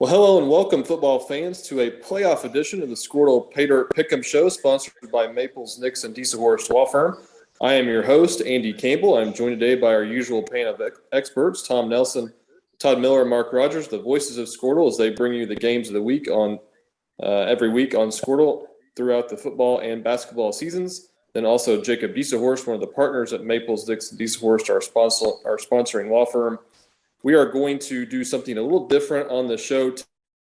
Well, hello and welcome, football fans, to a playoff edition of the Squirtle Pay Dirt Pick'em Show, sponsored by Maples, Nix, and Dieselhorst Law Firm. I am your host, Andy Campbell. I'm joined today by our usual panel of experts, Tom Nelson, Todd Miller, and Mark Rogers, the voices of Squirtle, as they bring you the games of the week on every week on Squirtle throughout the football and basketball seasons. Then also Jacob Dieselhorst, one of the partners at Maples, Nix, and Dieselhorst, our sponsoring law firm. We are going to do something a little different on the show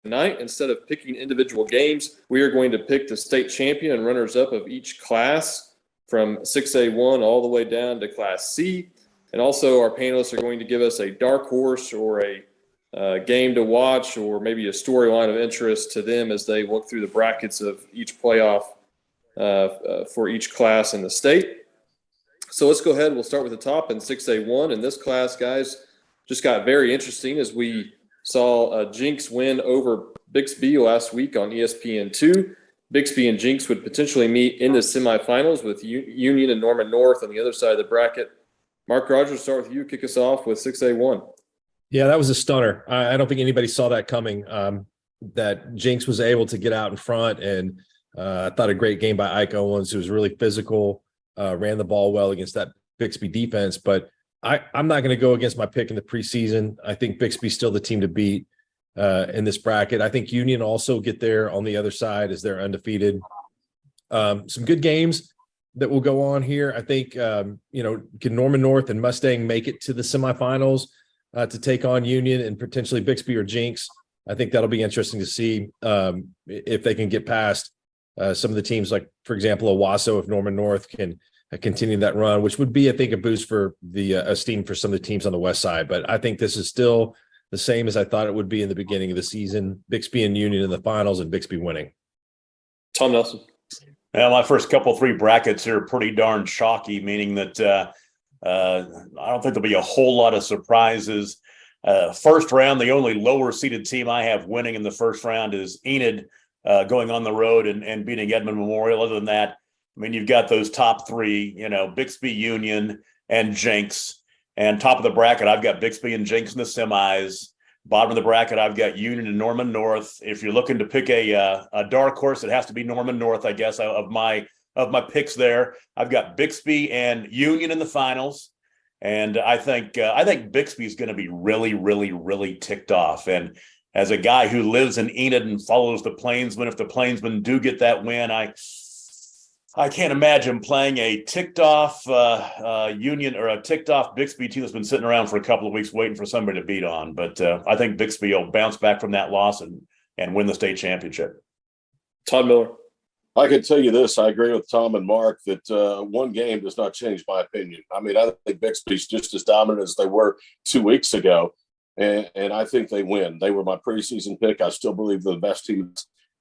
tonight. Instead of picking individual games, we are going to pick the state champion and runners-up of each class from 6A1 all the way down to Class C. And also our panelists are going to give us a dark horse or a game to watch or maybe a storyline of interest to them as they look through the brackets of each playoff for each class in the state. So let's go ahead. We'll start with the top in 6A1. In this class, guys, just got very interesting as we saw Jinx win over Bixby last week on ESPN2. Bixby and Jinx would potentially meet in the semifinals with Union and Norman North on the other side of the bracket. Mark Rogers, start with you. Kick us off with 6A1. Yeah, that was a stunner. I don't think anybody saw that coming, that Jinx was able to get out in front. And I thought a great game by Ike Owens, who was really physical, ran the ball well against that Bixby defense. But I'm not going to go against my pick in the preseason. I think Bixby's still the team to beat in this bracket. I think Union also get there on the other side as they're undefeated. Some good games that will go on here. I think, can Norman North and Mustang make it to the semifinals to take on Union and potentially Bixby or Jinx? I think that'll be interesting to see if they can get past some of the teams, like, for example, Owasso, if Norman North can continue that run, which would be, I think, a boost for the esteem for some of the teams on the west side. But I think this is still the same as I thought it would be in the beginning of the season. Bixby and Union in the finals and Bixby winning. Tom Nelson. Well, my first three brackets are pretty darn chalky, meaning that I don't think there'll be a whole lot of surprises. First round, the only lower seeded team I have winning in the first round is Enid going on the road and beating Edmond Memorial. Other than that, I mean, you've got those top three, Bixby, Union, and Jinx. And top of the bracket, I've got Bixby and Jinx in the semis. Bottom of the bracket, I've got Union and Norman North. If you're looking to pick a dark horse, it has to be Norman North, I guess, of my picks there. I've got Bixby and Union in the finals. And I think Bixby is going to be really, really, really ticked off. And as a guy who lives in Enid and follows the Plainsmen, if the Plainsmen do get that win, I can't imagine playing a ticked off Union or a ticked off Bixby team that's been sitting around for a couple of weeks waiting for somebody to beat on. But I think Bixby will bounce back from that loss and win the state championship. Todd Miller. I can tell you this. I agree with Tom and Mark that one game does not change my opinion. I mean, I think Bixby's just as dominant as they were 2 weeks ago. And I think they win. They were my preseason pick. I still believe they're the best team.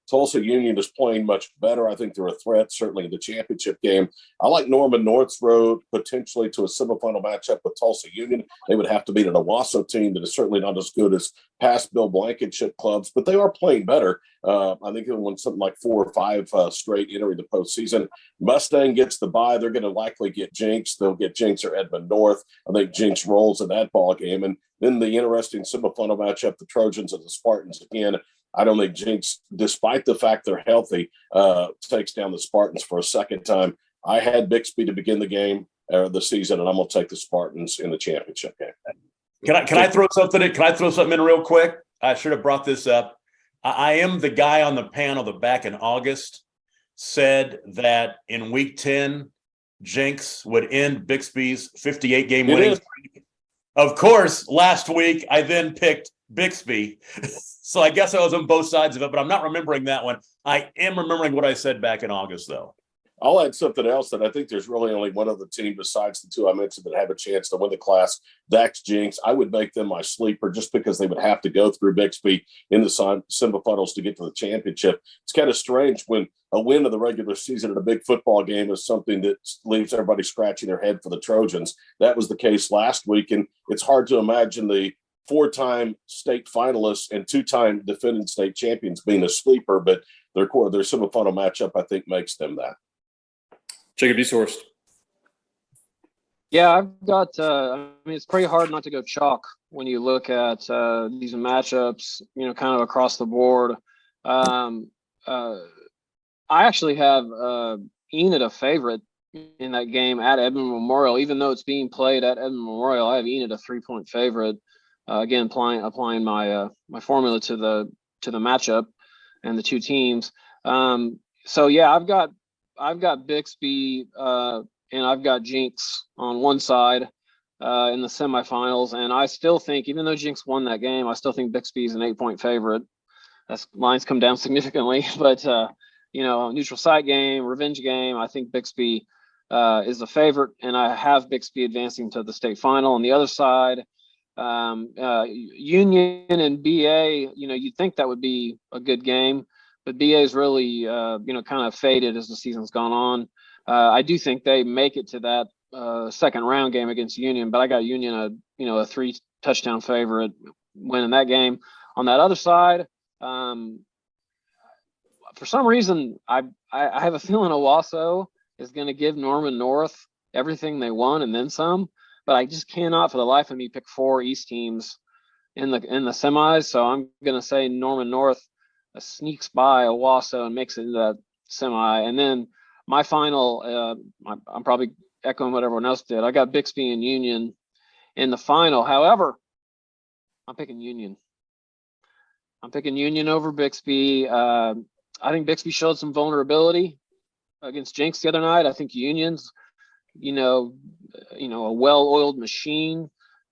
Tulsa Union is playing much better. I think they're a threat, certainly in the championship game. I like Norman North's road potentially to a semifinal matchup with Tulsa Union. They would have to beat an Owasso team that is certainly not as good as past Bill Blankenship clubs, but they are playing better. I think they'll win something like 4 or 5 straight entering the postseason. Mustang gets the bye. They're going to likely get Jinx. They'll get Jinx or Edmond North. I think Jinx rolls in that ball game. And then the interesting semifinal matchup, the Trojans and the Spartans again. I don't think Jinx, despite the fact they're healthy, takes down the Spartans for a second time. I had Bixby to begin the game or the season, and I'm going to take the Spartans in the championship game. Can I throw something in? Can I throw something in real quick? I should have brought this up. I am the guy on the panel that back in August said that in week 10, Jinx would end Bixby's 58-game winning streak. Of course, last week I then picked Bixby. So I guess I was on both sides of it, but I'm not remembering that one. I am remembering what I said back in August, though. I'll add something else that I think there's really only one other team besides the two I mentioned that have a chance to win the class. That's Jinx. I would make them my sleeper just because they would have to go through Bixby in the semifinals to get to the championship. It's kind of strange when a win of the regular season in a big football game is something that leaves everybody scratching their head for the Trojans. That was the case last week, and it's hard to imagine the 4-time state finalists and 2-time defending state champions being a sleeper, but their semifinal matchup, I think, makes them that. Jacob Dieselhorst. Yeah, I've got. I mean, it's pretty hard not to go chalk when you look at these matchups. Kind of across the board. Um, uh, I actually have Enid a favorite in that game at Edmond Memorial, even though it's being played at Edmond Memorial. I have Enid a 3-point favorite. Again, applying my my formula to the matchup and the two teams. So yeah, I've got Bixby and I've got Jinx on one side in the semifinals, and I still think, even though Jinx won that game, I still think Bixby is an 8-point favorite. That's lines come down significantly, but neutral site game, revenge game. I think Bixby is the favorite, and I have Bixby advancing to the state final. On the other side, Union and BA. You'd think that would be a good game, but BA is really kind of faded as the season's gone on. I do think they make it to that second round game against Union, but I got Union a 3 touchdown favorite winning that game. On that other side, for some reason, I have a feeling Owasso is going to give Norman North everything they want and then some, but I just cannot for the life of me pick 4 East teams in the semis. So I'm going to say Norman North sneaks by Owasso and makes it into that semi. And then my final, I'm probably echoing what everyone else did. I got Bixby and Union in the final. However, I'm picking Union. I'm picking Union over Bixby. I think Bixby showed some vulnerability against Jinx the other night. I think Union's, a well-oiled machine.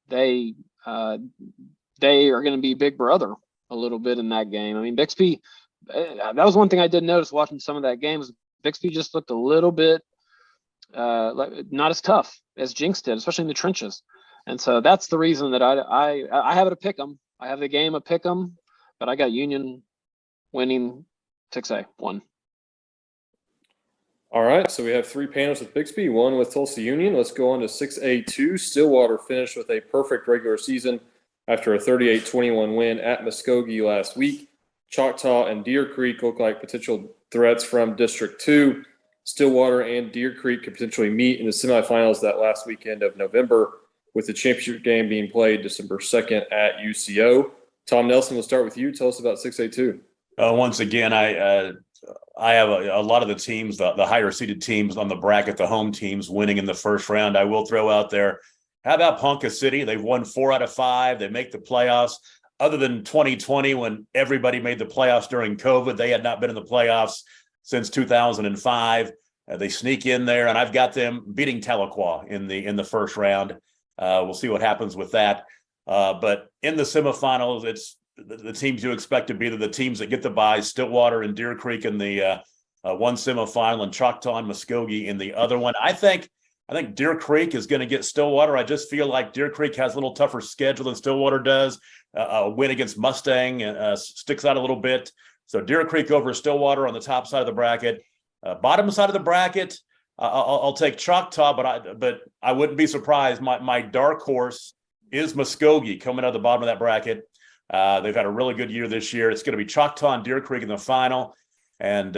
They are going to be Big Brother a little bit in that game. I mean, Bixby. That was one thing I did notice watching some of that game. Was Bixby just looked a little bit not as tough as Jinx did, especially in the trenches. And so that's the reason that I have it a pick 'em. I have the game a pick 'em, but I got Union winning 6A1. All right, so we have 3 panels with Bixby, 1 with Tulsa Union. Let's go on to 6A2. Stillwater finished with a perfect regular season after a 38-21 win at Muskogee last week. Choctaw and Deer Creek look like potential threats from District 2. Stillwater and Deer Creek could potentially meet in the semifinals that last weekend of November, with the championship game being played December 2nd at UCO. Tom Nelson, we'll start with you. Tell us about 6A2. Once again, I have a lot of the teams, the higher seeded teams on the bracket, the home teams winning in the first round. I will throw out there, how about Ponca City? They've won 4 out of 5. They make the playoffs. Other than 2020, when everybody made the playoffs during COVID, they had not been in the playoffs since 2005. They sneak in there, and I've got them beating Tahlequah in the first round. We'll see what happens with that. But in the semifinals, it's the teams you expect to be the teams that get the buys, Stillwater and Deer Creek in the one semifinal, and Choctaw and Muskogee in the other one. I think Deer Creek is going to get Stillwater. I just feel like Deer Creek has a little tougher schedule than Stillwater does. A win against Mustang sticks out a little bit. So Deer Creek over Stillwater on the top side of the bracket. Bottom side of the bracket, I'll take Choctaw, but I wouldn't be surprised. My dark horse is Muskogee coming out of the bottom of that bracket. They've had a really good year this year. It's going to be Choctaw and Deer Creek in the final. And,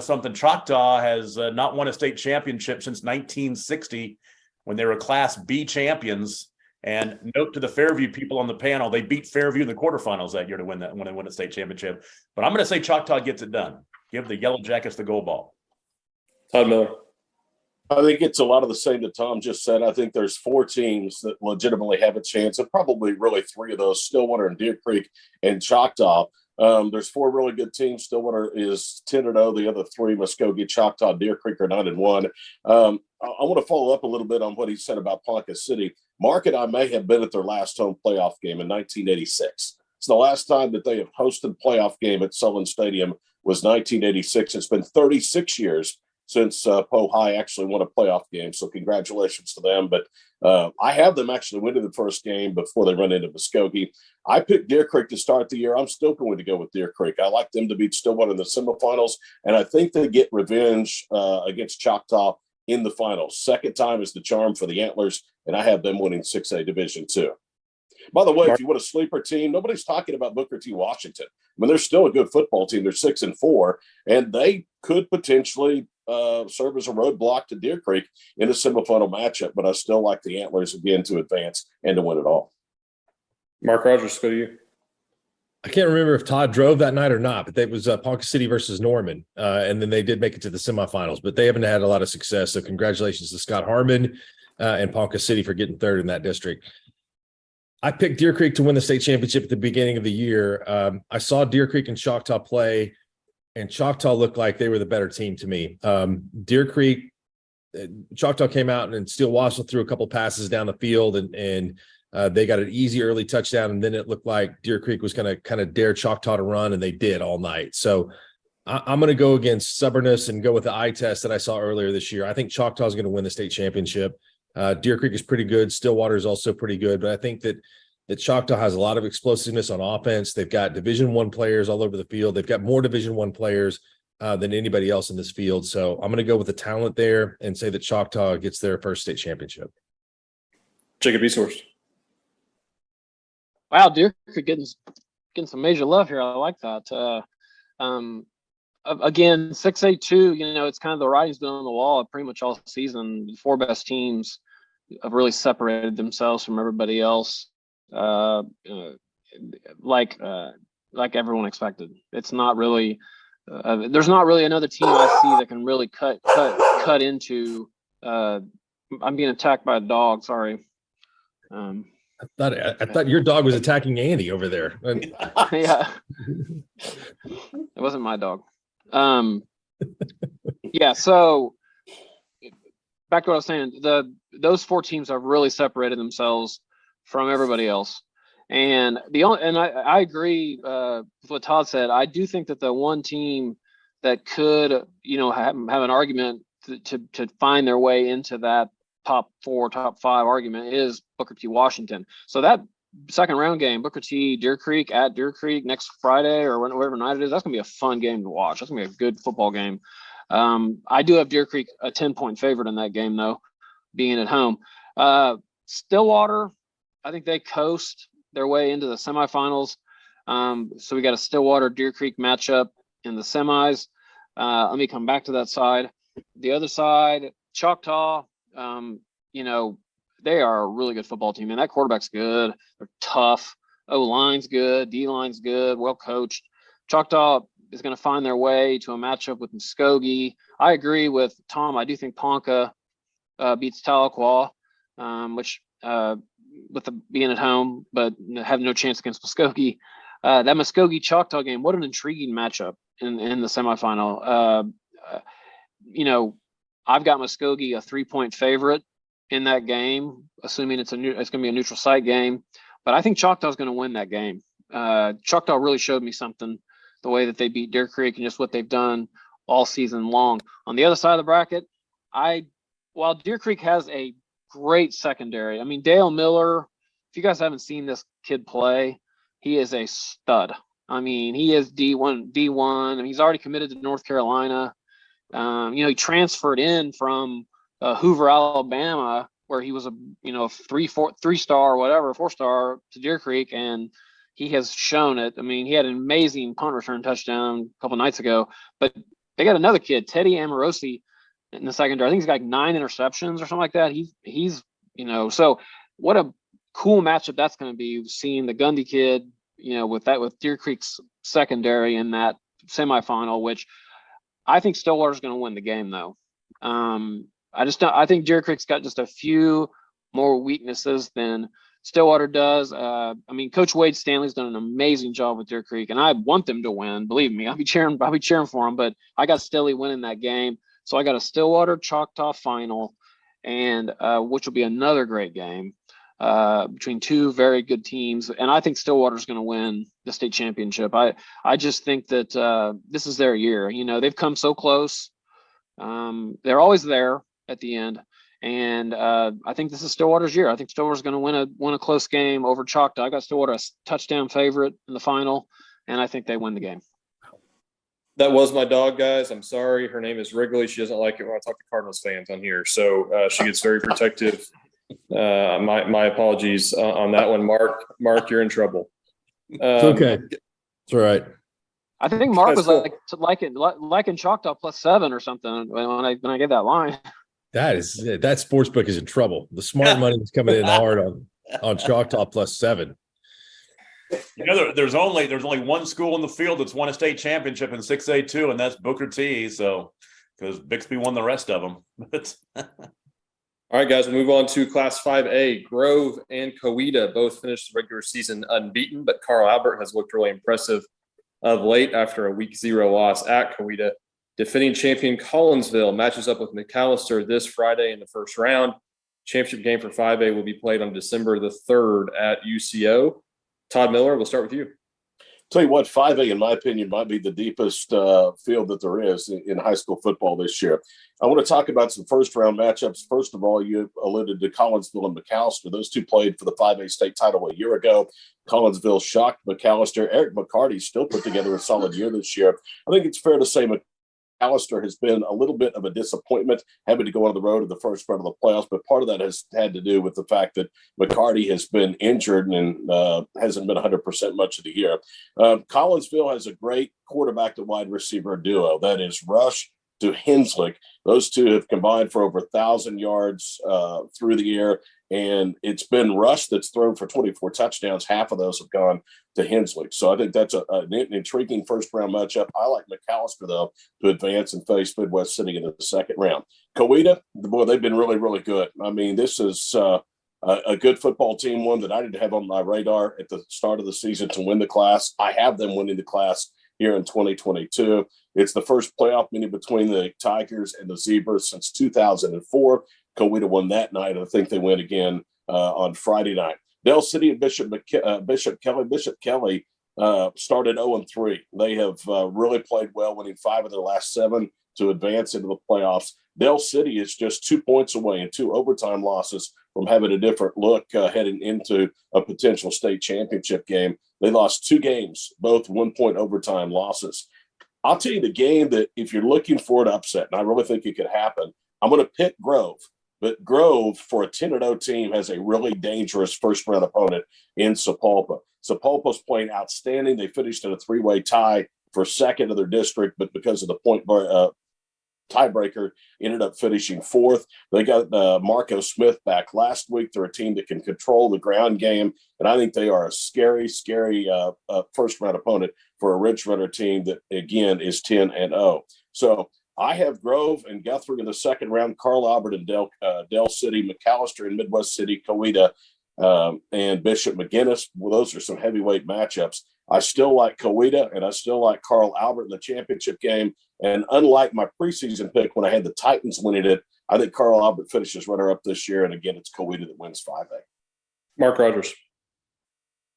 something, Choctaw has not won a state championship since 1960 when they were Class B champions. And note to the Fairview people on the panel, they beat Fairview in the quarterfinals that year to win a state championship. But I'm going to say Choctaw gets it done. Give the Yellow Jackets the gold ball. Todd Miller. I think it's a lot of the same that Tom just said. I think there's 4 teams that legitimately have a chance, and probably really 3 of those, Stillwater and Deer Creek and Choctaw. There's 4 really good teams. Stillwater is 10-0. The other 3, Muskogee, Choctaw, Deer Creek, are 9-1. I want to follow up a little bit on what he said about Ponca City. Mark and I may have been at their last home playoff game in 1986. It's the last time that they have hosted a playoff game at Sullivan Stadium was 1986. It's been 36 years since Poe High actually won a playoff game. So congratulations to them. But I have them actually winning the first game before they run into Muskogee. I picked Deer Creek to start the year. I'm still going to go with Deer Creek. I like them to beat Stillwater in the semifinals, and I think they get revenge against Choctaw in the finals. Second time is the charm for the Antlers, and I have them winning 6A Division II. By the way, if you want a sleeper team, nobody's talking about Booker T. Washington. I mean, they're still a good football team. They're 6-4, and they could potentially serve as a roadblock to Deer Creek in a semifinal matchup. But I still like the Antlers again to advance and to win it all. Mark Rogers, go to you. I can't remember if Todd drove that night or not, but that was Ponca City versus Norman. And then they did make it to the semifinals, but they haven't had a lot of success. So congratulations to Scott Harmon and Ponca City for getting third in that district. I picked Deer Creek to win the state championship at the beginning of the year. I saw Deer Creek and Choctaw play, and Choctaw looked like they were the better team to me. Deer Creek, Choctaw came out and Steele Wassel threw a couple passes down the field, and they got an easy early touchdown, and then it looked like Deer Creek was going to kind of dare Choctaw to run, and they did all night. So I'm going to go against stubbornness and go with the eye test that I saw earlier this year. I think Choctaw is going to win the state championship. Deer Creek is pretty good. Stillwater is also pretty good, but I think that Choctaw has a lot of explosiveness on offense. They've got Division I players all over the field. They've got more Division I players than anybody else in this field. So I'm going to go with the talent there and say that Choctaw gets their first state championship. Jacob Easthorst. Wow, Deer Creek getting some major love here. I like that. Again, 6A2, it's kind of the writing's been on the wall pretty much all season. The four best teams have really separated themselves from everybody else, like everyone expected. It's not really there's not really another team I see that can really cut into. I'm being attacked by a dog. Sorry. I thought your dog was attacking Andy over there. Yeah, it wasn't my dog. Yeah. So back to what I was saying, those four teams have really separated themselves from everybody else. And I agree with what Todd said. I do think that the one team that could, have an argument to find their way into that top 4, top 5 argument is Booker T. Washington. So that second round game, Booker T. Deer Creek at Deer Creek next Friday or whatever night it is, that's gonna be a fun game to watch. That's gonna be a good football game. I do have Deer Creek a 10-point favorite in that game though, being at home. Stillwater, I think they coast their way into the semifinals. So we got a Stillwater Deer Creek matchup in the semis. Let me come back to that side. The other side, Choctaw, they are a really good football team, and that quarterback's good. They're tough. O-line's good. D-line's good. Well coached. Choctaw is going to find their way to a matchup with Muskogee. I agree with Tom. I do think Ponca beats Tahlequah, which with being at home, but have no chance against Muskogee. That Muskogee Choctaw game, what an intriguing matchup in the semifinal. I've got Muskogee a 3-point favorite in that game, assuming it's going to be a neutral site game. But I think Choctaw is going to win that game. Choctaw really showed me something, the way that they beat Deer Creek and just what they've done all season long. On the other side of the bracket, while Deer Creek has a great secondary, I mean, Dale Miller, if you guys haven't seen this kid play, he is a stud. I mean, he is D1. I mean, he's already committed to North Carolina. He transferred in from Hoover, Alabama, where he was a 3-star or whatever, 4-star to Deer Creek, and he has shown it. I mean, he had an amazing punt return touchdown a couple nights ago, but they got another kid, Teddy Amorosi, in the secondary. I think he's got like 9 interceptions or something like that. He's so what a cool matchup that's going to be, seeing the Gundy kid, with Deer Creek's secondary in that semifinal, which I think Stillwater's going to win the game though. I think Deer Creek's got just a few more weaknesses than Stillwater does. Coach Wade Stanley's done an amazing job with Deer Creek, and I want them to win. Believe me, I'll be cheering for them. But I got Stilly winning that game, so I got a Stillwater Choctaw final, and which will be another great game between two very good teams. And I think Stillwater's going to win the state championship. I just think that this is their year. They've come so close. They're always there at the end. And I think this is Stillwater's year. I think Stillwater's going to win a close game over Choctaw. I got Stillwater a touchdown favorite in the final, and I think they win the game. That was my dog, guys. I'm sorry. Her name is Wrigley. She doesn't like it when I talk to Cardinals fans on here, so she gets very protective. My apologies on that one, Mark. Mark, you're in trouble. It's okay. It's all right. I think Mark was Cool. liking Choctaw +7 or something when I gave that line. That sportsbook is in trouble. The smart money is coming in hard on Choctaw +7. You know, there's only one school in the field that's won a state championship in 6A2, and that's Booker T. So, because Bixby won the rest of them. All right, guys, we'll move on to Class 5A. Grove and Coweta both finished the regular season unbeaten, but Carl Albert has looked really impressive of late after a week 0 loss at Coweta. Defending champion Collinsville matches up with McAllister this Friday in the first round. Championship game for 5A will be played on December the 3rd at UCO. Todd Miller, we'll start with you. Tell you what, 5A, in my opinion, might be the deepest field that there is in high school football this year. I want to talk about some first-round matchups. First of all, you alluded to Collinsville and McAllister. Those two played for the 5A state title a year ago. Collinsville shocked McAllister. Eric McCarty still put together a solid year this year. I think it's fair to say McAllister has been a little bit of a disappointment, having to go on the road in the first round of the playoffs, but part of that has had to do with the fact that McCarty has been injured and hasn't been 100% much of the year. Collinsville has a great quarterback to wide receiver duo. That is Rush to Henslick. Those two have combined for over 1,000 yards through the air, and it's been Rush that's thrown for 24 touchdowns. Half of those have gone to Henslick. So I think that's an intriguing first-round matchup. I like McAllister, though, to advance and face Midwest City in the second round. Coweta, boy, they've been really, really good. I mean, this is a good football team, one that I didn't have on my radar at the start of the season to win the class. I have them winning the class here in 2022. It's the first playoff meeting between the Tigers and the Zebras since 2004. Coweta won that night, and I think they win again on Friday night. Dell City and Bishop Kelly started 0-3. They have really played well, winning 5 of their last 7 to advance into the playoffs. Dell City is just 2 points away and 2 overtime losses from having a different look heading into a potential state championship game. They lost 2 games, both 1-point overtime losses. I'll tell you the game that if you're looking for an upset, and I really think it could happen, I'm going to pick Grove. But Grove, for a 10-0 team, has a really dangerous first-round opponent in Sapulpa. Sapulpa's playing outstanding. They finished in a 3-way tie for second of their district, but because of the point tiebreaker, ended up finishing 4th. They got Marco Smith back last week. They're a team that can control the ground game, and I think they are a scary first-round opponent for a Ridge Runner team that, again, is 10-0. So I have Grove and Guthrie in the second round, Carl Albert and Dell City, McAllister and Midwest City, Coweta, and Bishop McGinnis. Well, those are some heavyweight matchups. I still like Coweta, and I still like Carl Albert in the championship game. And unlike my preseason pick when I had the Titans winning it, I think Carl Albert finishes runner-up this year. And again, it's Coweta that wins 5A. Mark Rogers.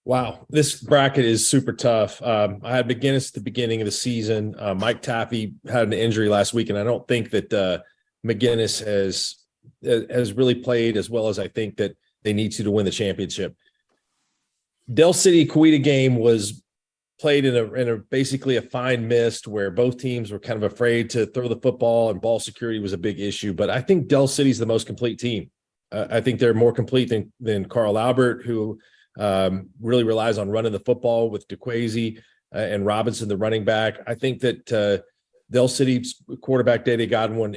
Wow, this bracket is super tough. I had McGinnis at the beginning of the season. Mike Taffy had an injury last week, and I don't think that McGinnis has really played as well as I think that they need to win the championship. Dell City Coweta game was played in a basically a fine mist where both teams were kind of afraid to throw the football, and ball security was a big issue. But I think Dell City's the most complete team. I think they're more complete than Carl Albert, who really relies on running the football with DeQuazy and Robinson, the running back. I think that Dell City's quarterback, Dede Godwin,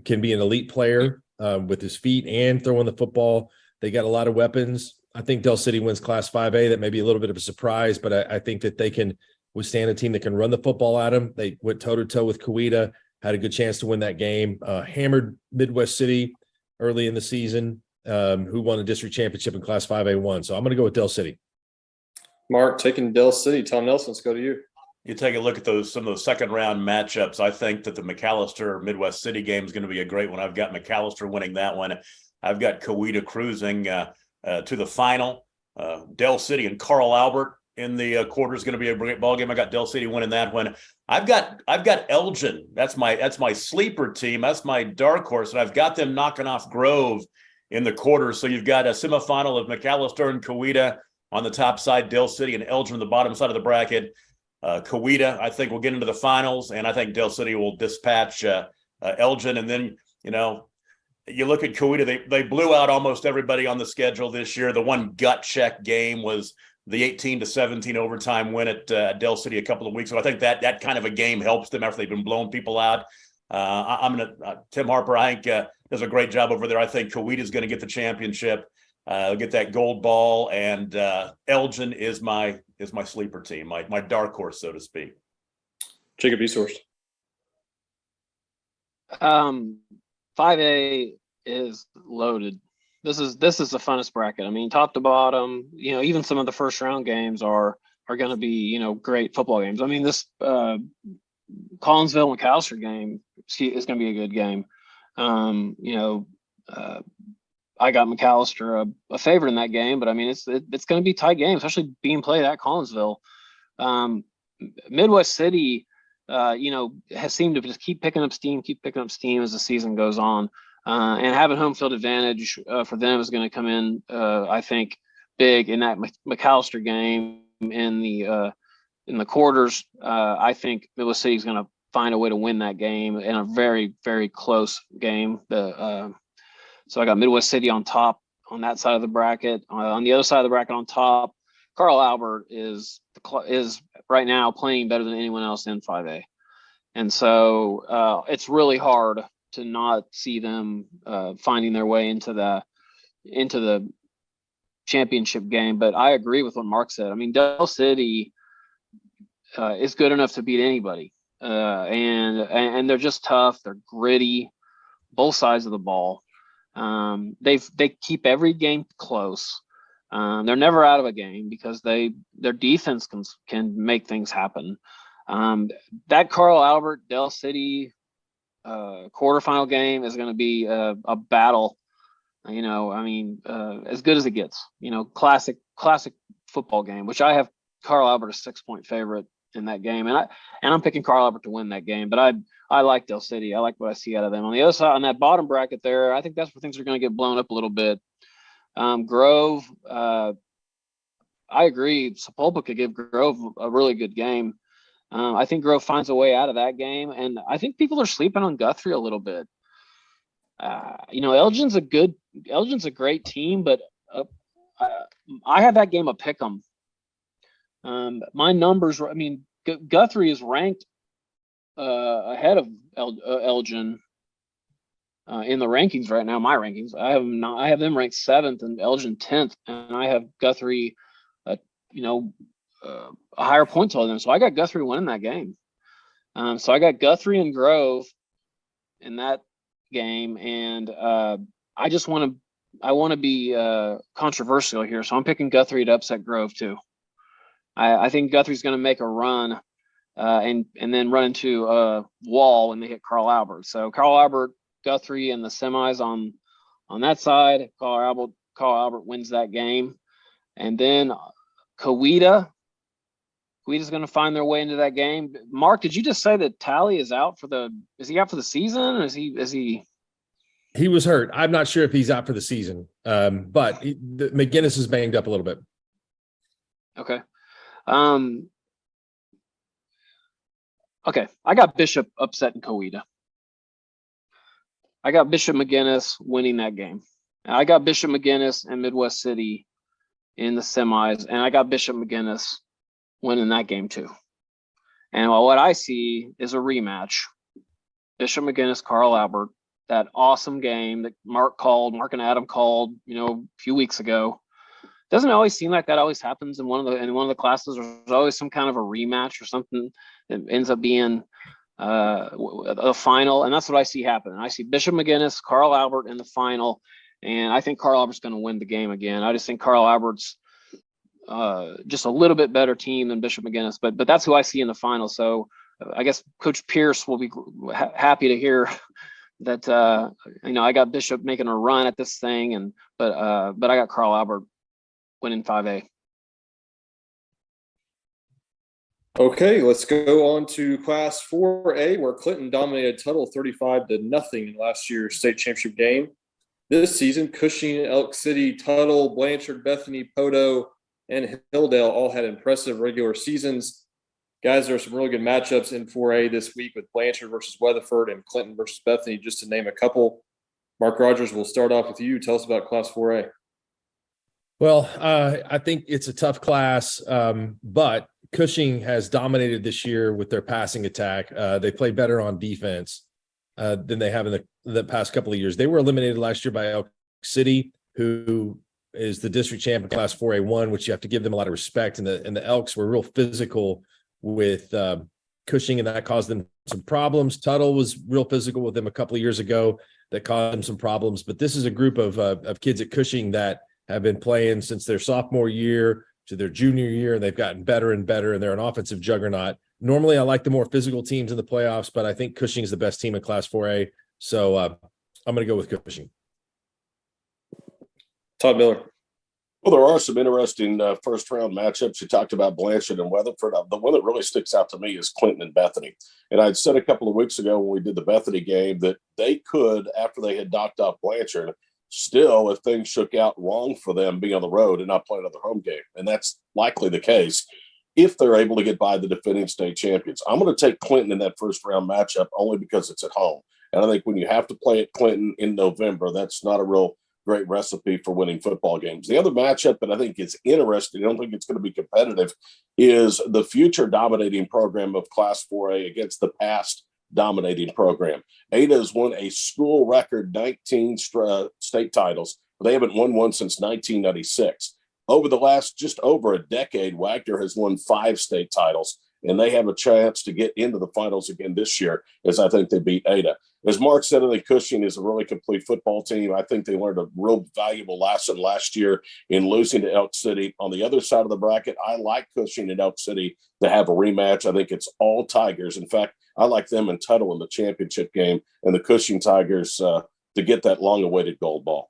can be an elite player with his feet and throwing the football. They got a lot of weapons. I think Dell City wins Class 5A. That may be a little bit of a surprise, but I think that they can withstand a team that can run the football at them. They went toe-to-toe with Coweta, had a good chance to win that game. Hammered Midwest City early in the season, who won the district championship in Class 5A1. So I'm going to go with Dell City. Mark, taking Dell City. Tom Nelson, let's go to you. You take a look at some of those second round matchups. I think that the McAllister Midwest City game is going to be a great one. I've got McAllister winning that one. I've got Coweta cruising to the final. Dell City and Carl Albert in the quarter is going to be a great ball game. I got Dell City winning that one. I've got Elgin. That's my sleeper team. That's my dark horse, and I've got them knocking off Grove in the quarter. So you've got a semifinal of McAllister and Coweta on the top side, Dell City and Elgin on the bottom side of the bracket. Coweta, I think, will get into the finals, and I think Dell City will dispatch Elgin. And then, you look at Coweta, they blew out almost everybody on the schedule this year. The one gut check game was the 18-17 overtime win at Del City a couple of weeks ago. I think that kind of a game helps them after they've been blowing people out. I'm gonna Tim Harper, I think does a great job over there. I think Coweta is going to get the championship, get that gold ball, and Elgin is my sleeper team, my dark horse, so to speak. Jacob Easthorst. 5A is loaded. This is the funnest bracket. I mean, top to bottom, even some of the first round games are going to be, great football games. I mean, this Collinsville McAllister game is going to be a good game. I got McAllister a favorite in that game, but I mean, it's going to be a tight game, especially being played at Collinsville. Midwest City, has seemed to just keep picking up steam as the season goes on. And having home field advantage for them is going to come in, I think, big in that McAllister game in the quarters. I think Midwest City is going to find a way to win that game in a very, very close game. So I got Midwest City on top on that side of the bracket. On the other side of the bracket on top, Carl Albert is right now playing better than anyone else in 5A. And so it's really hard to not see them finding their way into the championship game. But I agree with what Mark said. I mean, Del City is good enough to beat anybody. And they're just tough. They're gritty, both sides of the ball. They keep every game close. They're never out of a game because their defense can make things happen. That Carl Albert Del City quarterfinal game is going to be a battle. As good as it gets. Classic football game, which I have Carl Albert a 6-point favorite in that game, and I'm picking Carl Albert to win that game. But I like Del City. I like what I see out of them. On the other side, on that bottom bracket there, I think that's where things are going to get blown up a little bit. Grove, I agree. Sepulpa could give Grove a really good game. I think Grove finds a way out of that game, and I think people are sleeping on Guthrie a little bit. Elgin's a great team, but I have that game a pick 'em. My numbers, Guthrie is ranked ahead of Elgin in the rankings right now. My rankings, I have them ranked 7th and Elgin 10th, and I have Guthrie, a higher point total than them. So I got Guthrie winning that game. So I got Guthrie and Grove in that game, and I want to be controversial here, so I'm picking Guthrie to upset Grove too. I think Guthrie's going to make a run and then run into a wall when they hit Carl Albert. So Carl Albert, Guthrie in the semis on that side. Carl Albert wins that game, and then Coweta's going to find their way into that game. Mark, did you just say that Tally is out is he out for the season, or is he? He was hurt. I'm not sure if he's out for the season, but McGinnis is banged up a little bit. Okay. Okay. I got Bishop upsetting Coweta. I got Bishop McGinnis winning that game. I got Bishop McGinnis and Midwest City in the semis, and I got Bishop McGinnis winning that game too. And what I see is a rematch. Bishop McGinnis, Carl Albert, that awesome game that Mark and Adam called, a few weeks ago. Doesn't it always seem like that always happens in one of the classes? There's always some kind of a rematch or something that ends up being a final, and that's what I see happening. I see Bishop McGinnis, Carl Albert in the final, and I think Carl Albert's going to win the game again. I just think Carl Albert's just a little bit better team than Bishop McGinnis, but that's who I see in the final. So I guess Coach Pierce will be happy to hear that I got Bishop making a run at this thing, but I got Carl Albert winning 5A. Okay, let's go on to Class 4A, where Clinton dominated Tuttle 35-0 in last year's state championship game. This season, Cushing, Elk City, Tuttle, Blanchard, Bethany, Podo, and Hilldale all had impressive regular seasons. Guys, there are some really good matchups in 4A this week with Blanchard versus Weatherford and Clinton versus Bethany, just to name a couple. Mark Rogers, we'll start off with you. Tell us about Class 4A. Well, I think it's a tough class, but Cushing has dominated this year with their passing attack. They play better on defense than they have in the past couple of years. They were eliminated last year by Elk City, who is the district champion class 4A1, which you have to give them a lot of respect. And the Elks were real physical with Cushing, and that caused them some problems. Tuttle was real physical with them a couple of years ago. That caused them some problems. But this is a group of kids at Cushing that have been playing since their sophomore year to their junior year, and they've gotten better and better, and they're an offensive juggernaut. Normally, I like the more physical teams in the playoffs, but I think Cushing is the best team in Class 4A. So I'm going to go with Cushing. Todd Miller. Well, there are some interesting first-round matchups. You talked about Blanchard and Weatherford. The one that really sticks out to me is Clinton and Bethany. And I'd said a couple of weeks ago when we did the Bethany game that they could, after they had knocked off Blanchard, still, if things shook out wrong for them, be on the road and not play another home game. And that's likely the case if they're able to get by the defending state champions. I'm going to take Clinton in that first-round matchup only because it's at home. And I think when you have to play at Clinton in November, that's not a real great recipe for winning football games. The other matchup that I think is interesting, I don't think it's going to be competitive, is the future dominating program of Class 4A against the past dominating program. Ada has won a school record 19 state titles, but they haven't won one since 1996. Over the last just over a decade, Wagner has won 5 state titles, and they have a chance to get into the finals again this year, as I think they beat Ada. As Mark said, I think Cushing is a really complete football team. I think they learned a real valuable lesson last year in losing to Elk City. On the other side of the bracket, I like Cushing and Elk City to have a rematch. I think it's all Tigers. In fact, I like them and Tuttle in the championship game, and the Cushing Tigers to get that long-awaited gold ball.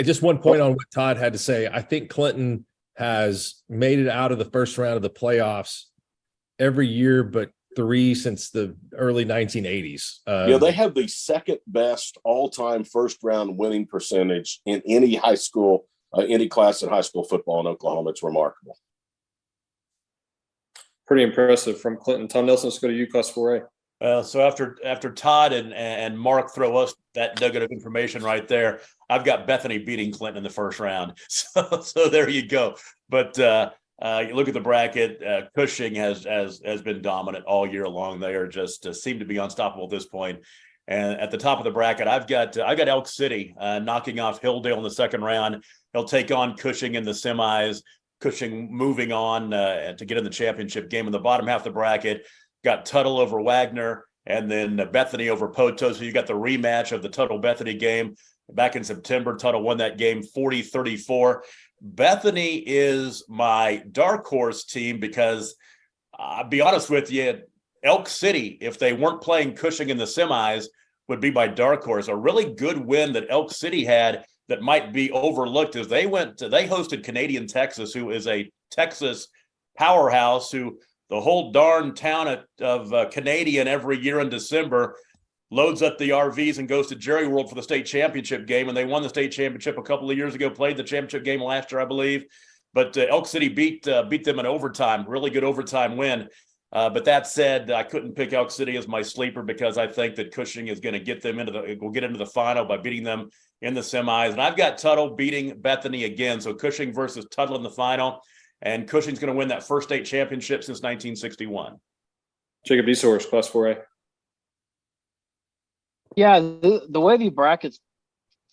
Just one point on what Todd had to say. I think Clinton has made it out of the first round of the playoffs every year, but 3 since the early 1980s. They have the second best all-time first-round winning percentage in any high school, any class in high school football in Oklahoma. It's remarkable. Pretty impressive from Clinton. Tom Nelson, let's go to you, Class 4A. So after Todd and Mark throw us that nugget of information right there, I've got Bethany beating Clinton in the first round. So there you go. But you look at the bracket. Cushing has been dominant all year long. They are just seem to be unstoppable at this point. And at the top of the bracket, I've got Elk City knocking off Hilldale in the second round. They'll take on Cushing in the semis. Cushing moving on to get in the championship game. In the bottom half of the bracket, got Tuttle over Wagner, and then Bethany over Poto. So you got the rematch of the Tuttle-Bethany game. Back in September, Tuttle won that game 40-34. Bethany is my dark horse team because I'll be honest with you, Elk City, if they weren't playing Cushing in the semis, would be my dark horse. A really good win that Elk City had that might be overlooked is they hosted Canadian Texas, who is a Texas powerhouse, who the whole darn town of Canadian every year in December loads up the RVs and goes to Jerry World for the state championship game. And they won the state championship a couple of years ago, played the championship game last year, I believe. But Elk City beat them in overtime, really good overtime win. But that said, I couldn't pick Elk City as my sleeper because I think that Cushing is going to get them will get into the final by beating them in the semis. And I've got Tuttle beating Bethany again. So Cushing versus Tuttle in the final. And Cushing's going to win that first state championship since 1961. Jacob Deshorst, Class 4A. Yeah, the way the brackets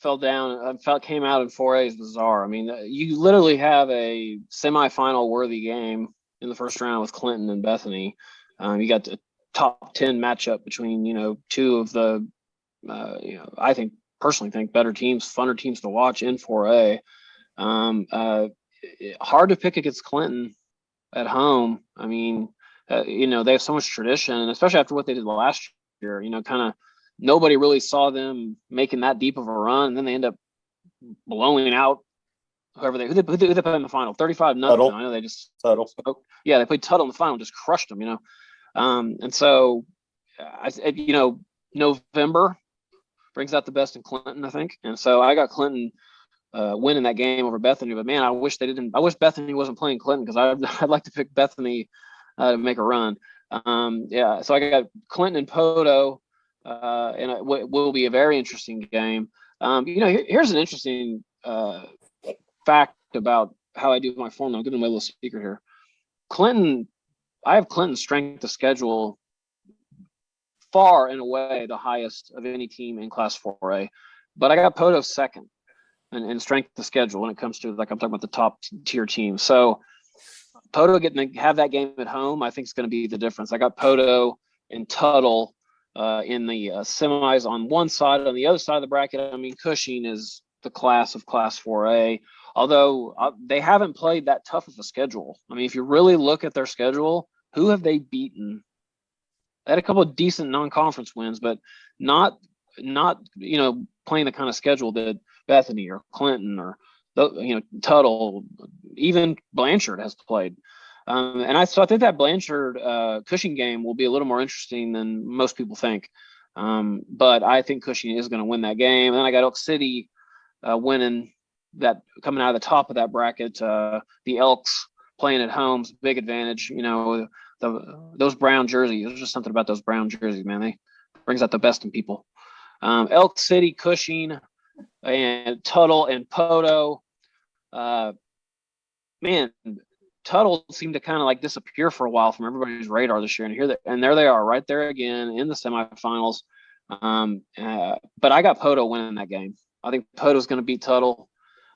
fell down, came out in 4A is bizarre. I mean, you literally have a semifinal worthy game in the first round with Clinton and Bethany. You got the top 10 matchup between, two of the, I personally think better teams, funner teams to watch in 4A. Hard to pick against Clinton at home. I mean, they have so much tradition, and especially after what they did last year, kind of nobody really saw them making that deep of a run, and then they end up blowing out who they put in the final, 35-0. I know they just Tuttle. Yeah, they played Tuttle in the final, just crushed them, and so November brings out the best in Clinton, I think, and so I got Clinton winning that game over Bethany. But man, I wish Bethany wasn't playing Clinton because I'd like to pick Bethany to make a run. So I got Clinton and Poto, and it will be a very interesting game. Here's an interesting fact about how I do my formula. I'm giving my little secret here. I have Clinton's strength of schedule far and away the highest of any team in Class 4A, but I got Poto second in strength of schedule when it comes to, like, I'm talking about the top tier teams. So Poto getting to have that game at home, I think, is going to be the difference. I got Poto and Tuttle in the semis on one side. On the other side of the bracket, I mean, Cushing is the class of Class 4A, although they haven't played that tough of a schedule. I mean, if you really look at their schedule, who have they beaten? They had a couple of decent non-conference wins, but not playing the kind of schedule that Bethany or Clinton or Tuttle, even Blanchard has played. So I think that Blanchard Cushing game will be a little more interesting than most people think. But I think Cushing is going to win that game. And then I got Elk City winning that, coming out of the top of that bracket. The Elks playing at home's big advantage. Those brown jerseys. There's just something about those brown jerseys, man. They brings out the best in people. Elk City, Cushing, and Tuttle and Poto. Man, Tuttle seemed to kind of like disappear for a while from everybody's radar this year, and there they are, right there again in the semifinals. But I got Poto winning that game. I think Poto's going to beat Tuttle.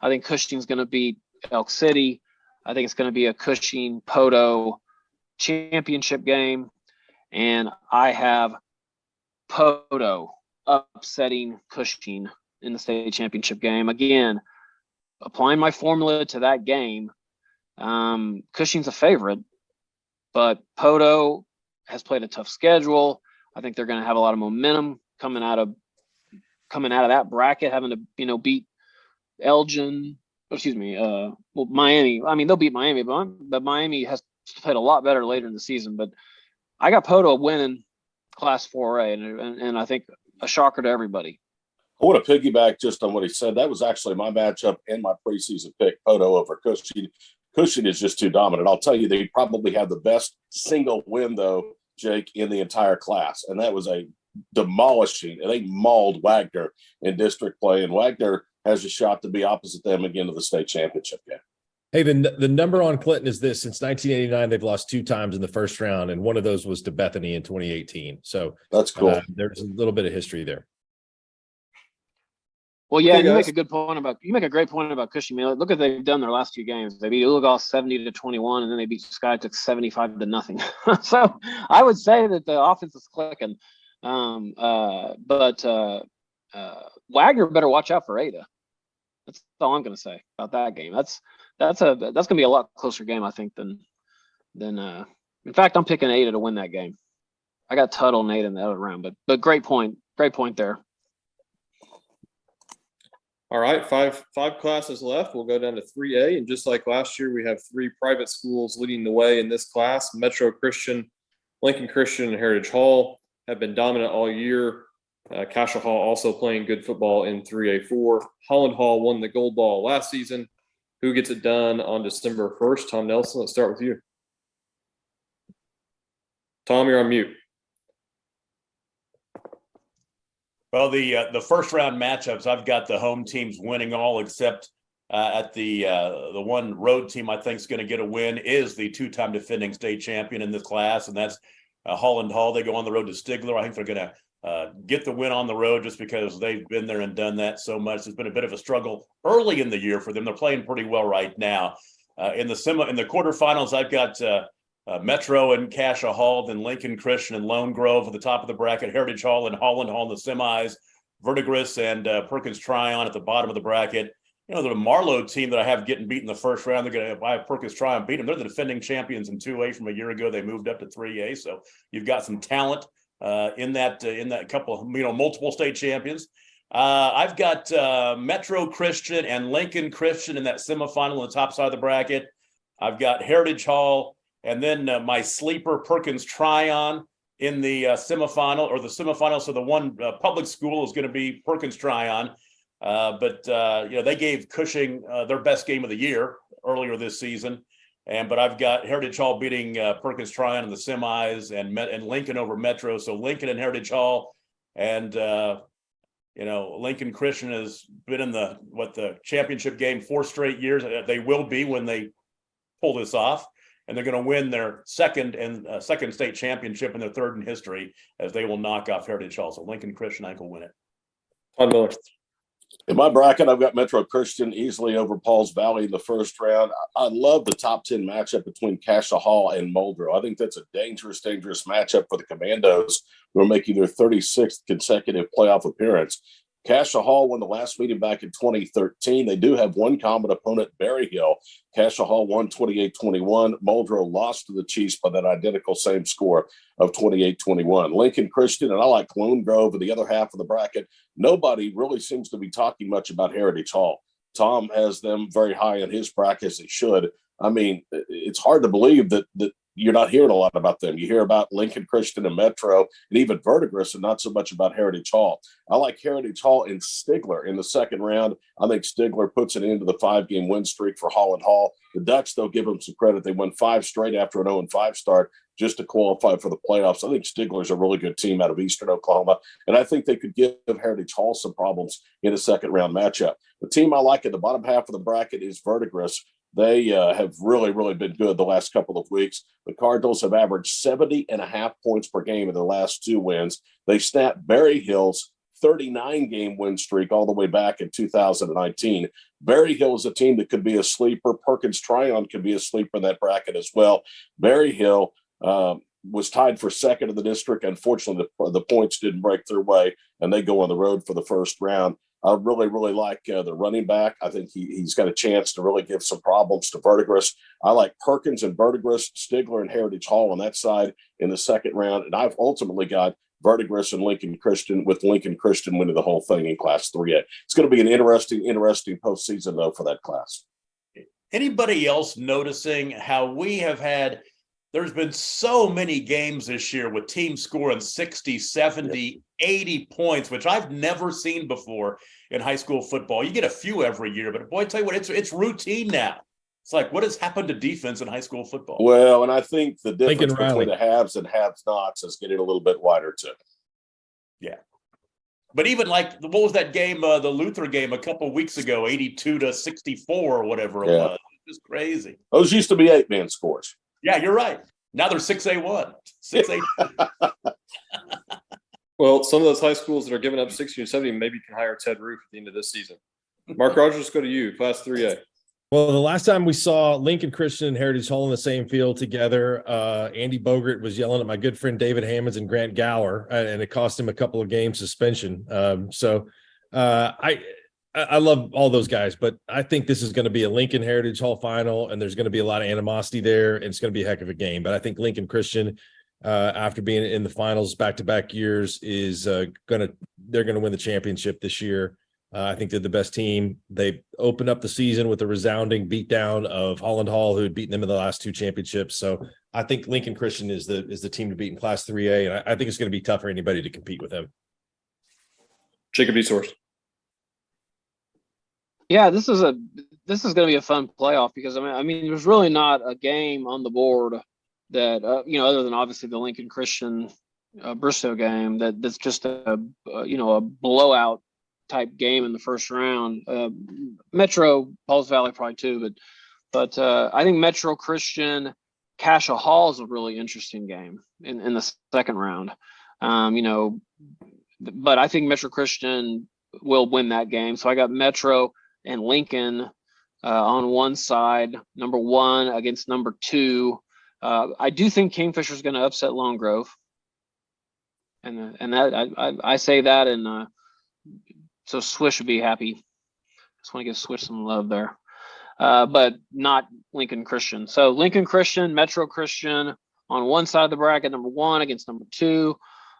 I think Cushing's going to beat Elk City. I think it's going to be a Cushing Poto championship game, and I have Poto upsetting Cushing in the state championship game. Again, applying my formula to that game. Cushing's a favorite, but Poto has played a tough schedule. I think they're going to have a lot of momentum coming out of that bracket, having to beat Elgin. Miami. I mean, they'll beat Miami, but Miami has played a lot better later in the season. But I got Poto winning Class 4A, and I think a shocker to everybody. I want to piggyback just on what he said. That was actually my matchup and my preseason pick, Poto over Cushing. Cushing is just too dominant. I'll tell you, they probably have the best single win, though, Jake, in the entire class. And that was a demolishing, and they mauled Wagner in district play. And Wagner has a shot to be opposite them again to the state championship game. Hey, the number on Clinton is this: since 1989, they've lost 2 times in the first round, and one of those was to Bethany in 2018. So that's cool. There's a little bit of history there. Well, yeah, you make a great point about Cushing. Look at what they've done their last 2 games. They beat Uligal 70-21, and then they beat Skytook 75-0. So I would say that the offense is clicking. But Wagner better watch out for Ada. That's all I'm going to say about that game. That's going to be a lot closer game, I think, than. In fact, I'm picking Ada to win that game. I got Tuttle and Ada in the other round, but great point there. All right, five classes left. We'll go down to 3A, and just like last year, we have 3 private schools leading the way in this class. Metro Christian, Lincoln Christian, and Heritage Hall have been dominant all year. Cascia Hall also playing good football in 3A4. Holland Hall won the gold ball last season. Who gets it done on December 1st? Tom Nelson, let's start with you. Tom, you're on mute. Well, the first round matchups, I've got the home teams winning all except at the one road team I think is going to get a win is the 2-time defending state champion in this class, and that's Holland Hall. They go on the road to Stigler. I think they're going to get the win on the road just because they've been there and done that so much. It's been a bit of a struggle early in the year for them. They're playing pretty well right now. In the quarterfinals, I've got Metro and Cascia Hall, then Lincoln Christian and Lone Grove at the top of the bracket, Heritage Hall and Holland Hall in the semis, Verdigris and Perkins Tryon at the bottom of the bracket. The Marlowe team that I have getting beat in the first round, they're going to have Perkins Tryon beat them. They're the defending champions in 2A from a year ago. They moved up to 3A, so you've got some talent in that couple, multiple state champions. I've got Metro Christian and Lincoln Christian in that semifinal on the top side of the bracket. I've got Heritage Hall. And then my sleeper Perkins Tryon in the semifinal or the semifinal. So the one public school is going to be Perkins Tryon. But they gave Cushing their best game of the year earlier this season. But I've got Heritage Hall beating Perkins Tryon in the semis and Lincoln over Metro. So Lincoln and Heritage Hall. And Lincoln Christian has been in the championship game 4 straight years. They will be when they pull this off, and they're going to win their second state championship and their 3rd in history, as they will knock off Heritage Hall. So Lincoln Christian, I think, will win it. Todd Miller. In my bracket, I've got Metro Christian easily over Pauls Valley in the first round. I love the top 10 matchup between Cassia Hall and Muldrow. I think that's a dangerous matchup for the Commandos, who are making their 36th consecutive playoff appearance. Cassia Hall won the last meeting back in 2013. They do have one common opponent, Berry Hill. Cassia Hall won 28-21. Muldrow lost to the Chiefs by that identical same score of 28-21. Lincoln Christian, and I like Lone Grove in the other half of the bracket. Nobody really seems to be talking much about Heritage Hall. Tom has them very high in his bracket, as he should. I mean, it's hard to believe that you're not hearing a lot about them. You hear about Lincoln Christian and Metro and even Verdigris, and not so much about Heritage Hall. I like Heritage Hall and Stigler in the second round. I think Stigler puts an end to the 5-game win streak for Holland Hall. The Ducks, they'll give them some credit. They won 5 straight after an 0-5 start just to qualify for the playoffs. I think Stigler's a really good team out of Eastern Oklahoma, and I think they could give Heritage Hall some problems in a second round matchup. The team I like at the bottom half of the bracket is Verdigris. They have really, really been good the last couple of weeks. The Cardinals have averaged 70.5 points per game in their last 2 wins. They snapped Berry Hill's 39-game win streak all the way back in 2019. Berry Hill is a team that could be a sleeper. Perkins Tryon could be a sleeper in that bracket as well. Berry Hill was tied for second in the district. Unfortunately, the points didn't break their way, and they go on the road for the first round. I really, really like the running back. I think he's got a chance to really give some problems to Verdigris. I like Perkins and Verdigris, Stigler and Heritage Hall on that side in the second round. And I've ultimately got Verdigris and Lincoln Christian, with Lincoln Christian winning the whole thing in Class 3A. It's going to be an interesting postseason, though, for that class. Anybody else noticing how we have had – there's been so many games this year with teams scoring 60, 70, 80 points, which I've never seen before in high school football. You get a few every year, but boy, I tell you what, it's routine now. It's like, what has happened to defense in high school football? Well, and I think the difference between the haves and have-nots is getting a little bit wider too. Yeah. But even like, what was that game, the Luther game a couple of weeks ago, 82-64 or whatever it was. It was crazy. Those used to be 8-man scores. Yeah, you're right. Now they're 6A1. 6A. Well, some of those high schools that are giving up 60 or 70 maybe can hire Ted Roof at the end of this season. Mark Rogers, let's go to you, Class 3A. Well, the last time we saw Lincoln Christian and Heritage Hall in the same field together, Andy Bogert was yelling at my good friend David Hammonds and Grant Gower, and it cost him a couple of games suspension. I love all those guys, but I think this is going to be a Lincoln Heritage Hall final, and there's going to be a lot of animosity there, and it's going to be a heck of a game. But I think Lincoln Christian, after being in the finals back-to-back years, is they're going to win the championship this year. I think they're the best team. They opened up the season with a resounding beatdown of Holland Hall, who had beaten them in the last 2 championships. So I think Lincoln Christian is the team to beat in Class 3A, and I think it's going to be tough for anybody to compete with them. Jacob Easorst. Yeah, this is going to be a fun playoff because I mean, there's really not a game on the board that other than obviously the Lincoln Christian Bristow game that's just a blowout type game in the first round. Metro Pauls Valley probably too, but I think Metro Christian Cassia Hall is a really interesting game in the second round. But I think Metro Christian will win that game. So I got Metro and Lincoln on one side, number 1 against number 2. I do think Kingfisher is going to upset Lone Grove, and that I say that, and so Swish would be happy. Just want to give Swish some love there, but not Lincoln Christian. So Lincoln Christian, Metro Christian on one side of the bracket, number 1 against number 2.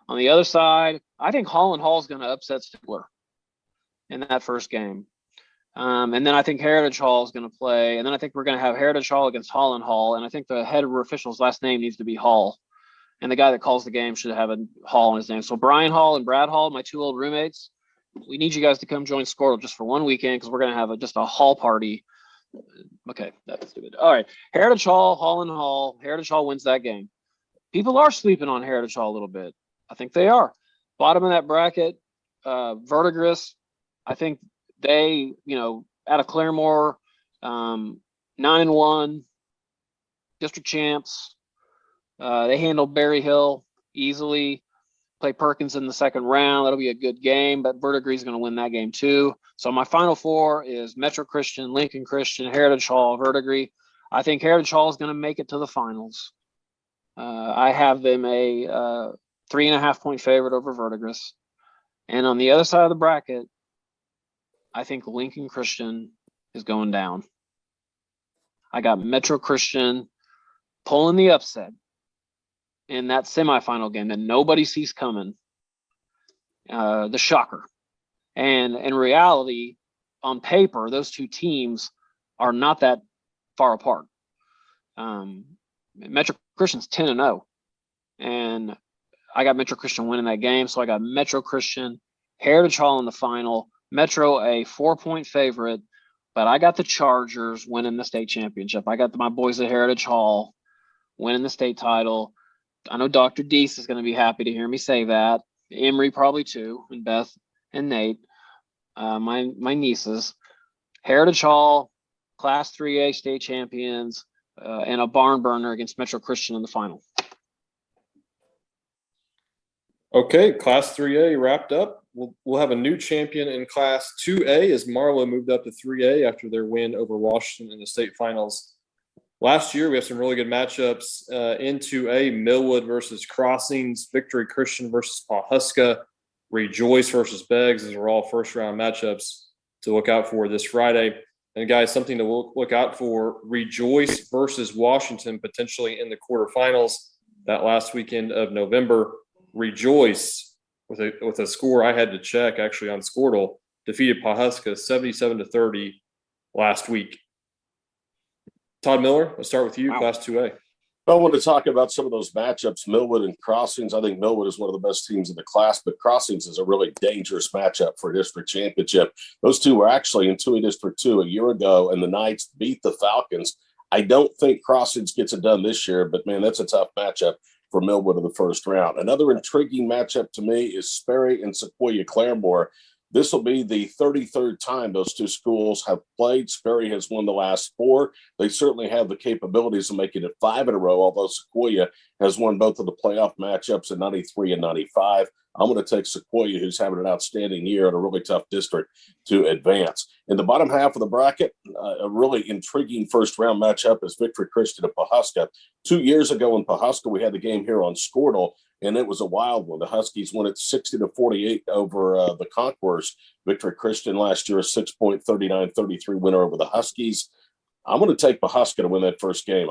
On the other side, I think Holland Hall is going to upset Stigler in that first game. And then I think Heritage Hall is going to play. And then I think we're going to have Heritage Hall against Holland Hall. And I think the head official's last name needs to be Hall. And the guy that calls the game should have a Hall in his name. So Brian Hall and Brad Hall, my 2 old roommates, we need you guys to come join Squirtle just for 1 weekend because we're going to have just a Hall party. Okay, that's stupid. All right, Heritage Hall, Holland Hall. Heritage Hall wins that game. People are sleeping on Heritage Hall a little bit. I think they are. Bottom of that bracket, Verdigris, I think they, out of Claremore, 9-1, district champs. They handled Berry Hill easily. Play Perkins in the second round. That'll be a good game, but Verdigris is going to win that game too. So my final four is Metro Christian, Lincoln Christian, Heritage Hall, Verdigris. I think Heritage Hall is going to make it to the finals. I have them a 3.5-point favorite over Verdigris. And on the other side of the bracket, I think Lincoln Christian is going down. I got Metro Christian pulling the upset in that semifinal game that nobody sees coming. The shocker. And in reality, on paper, those two teams are not that far apart. Metro Christian's 10-0. And I got Metro Christian winning that game. So I got Metro Christian, Heritage Hall in the final. Metro a 4-point favorite, but I got the Chargers winning the state championship. I got my boys at Heritage Hall winning the state title. I know Dr. Deese is going to be happy to hear me say that. Emery probably too, and Beth and Nate, my nieces. Heritage Hall, Class 3A state champions, and a barn burner against Metro Christian in the final. Okay, Class 3A wrapped up. We'll have a new champion in Class 2A as Marlow moved up to 3A after their win over Washington in the state finals last year. We have some really good matchups in 2A, Millwood versus Crossings, Victory Christian versus Pawhuska, Rejoice versus Beggs. These are all first-round matchups to look out for this Friday. And, guys, something to look out for, Rejoice versus Washington potentially in the quarterfinals that last weekend of November. Rejoice, with a score I had to check actually on Squirtle, defeated Pawhuska 77-30 last week. Todd Miller, let's start with you, wow. Class 2A. I want to talk about some of those matchups, Millwood and Crossings. I think Millwood is one of the best teams in the class, but Crossings is a really dangerous matchup for a district championship. Those two were actually in 2A District 2 a year ago, and the Knights beat the Falcons. I don't think Crossings gets it done this year, but, man, that's a tough matchup for Millwood in the first round. Another intriguing matchup to me is Sperry and Sequoia Claremore. This will be the 33rd time those two schools have played. Sperry has won the last 4. They certainly have the capabilities of making it 5 in a row, although Sequoia has won both of the playoff matchups in 93 and 95. I'm going to take Sequoia, who's having an outstanding year in a really tough district, to advance. In the bottom half of the bracket, a really intriguing first-round matchup is Victory Christian and Pawhuska. 2 years ago in Pawhuska, we had the game here on Squirtle, and it was a wild one. The Huskies won it 60-48 over the Conquerors. Victory Christian last year, a 6-point, 39-33 winner over the Huskies. I'm going to take Pawhuska to win that first game.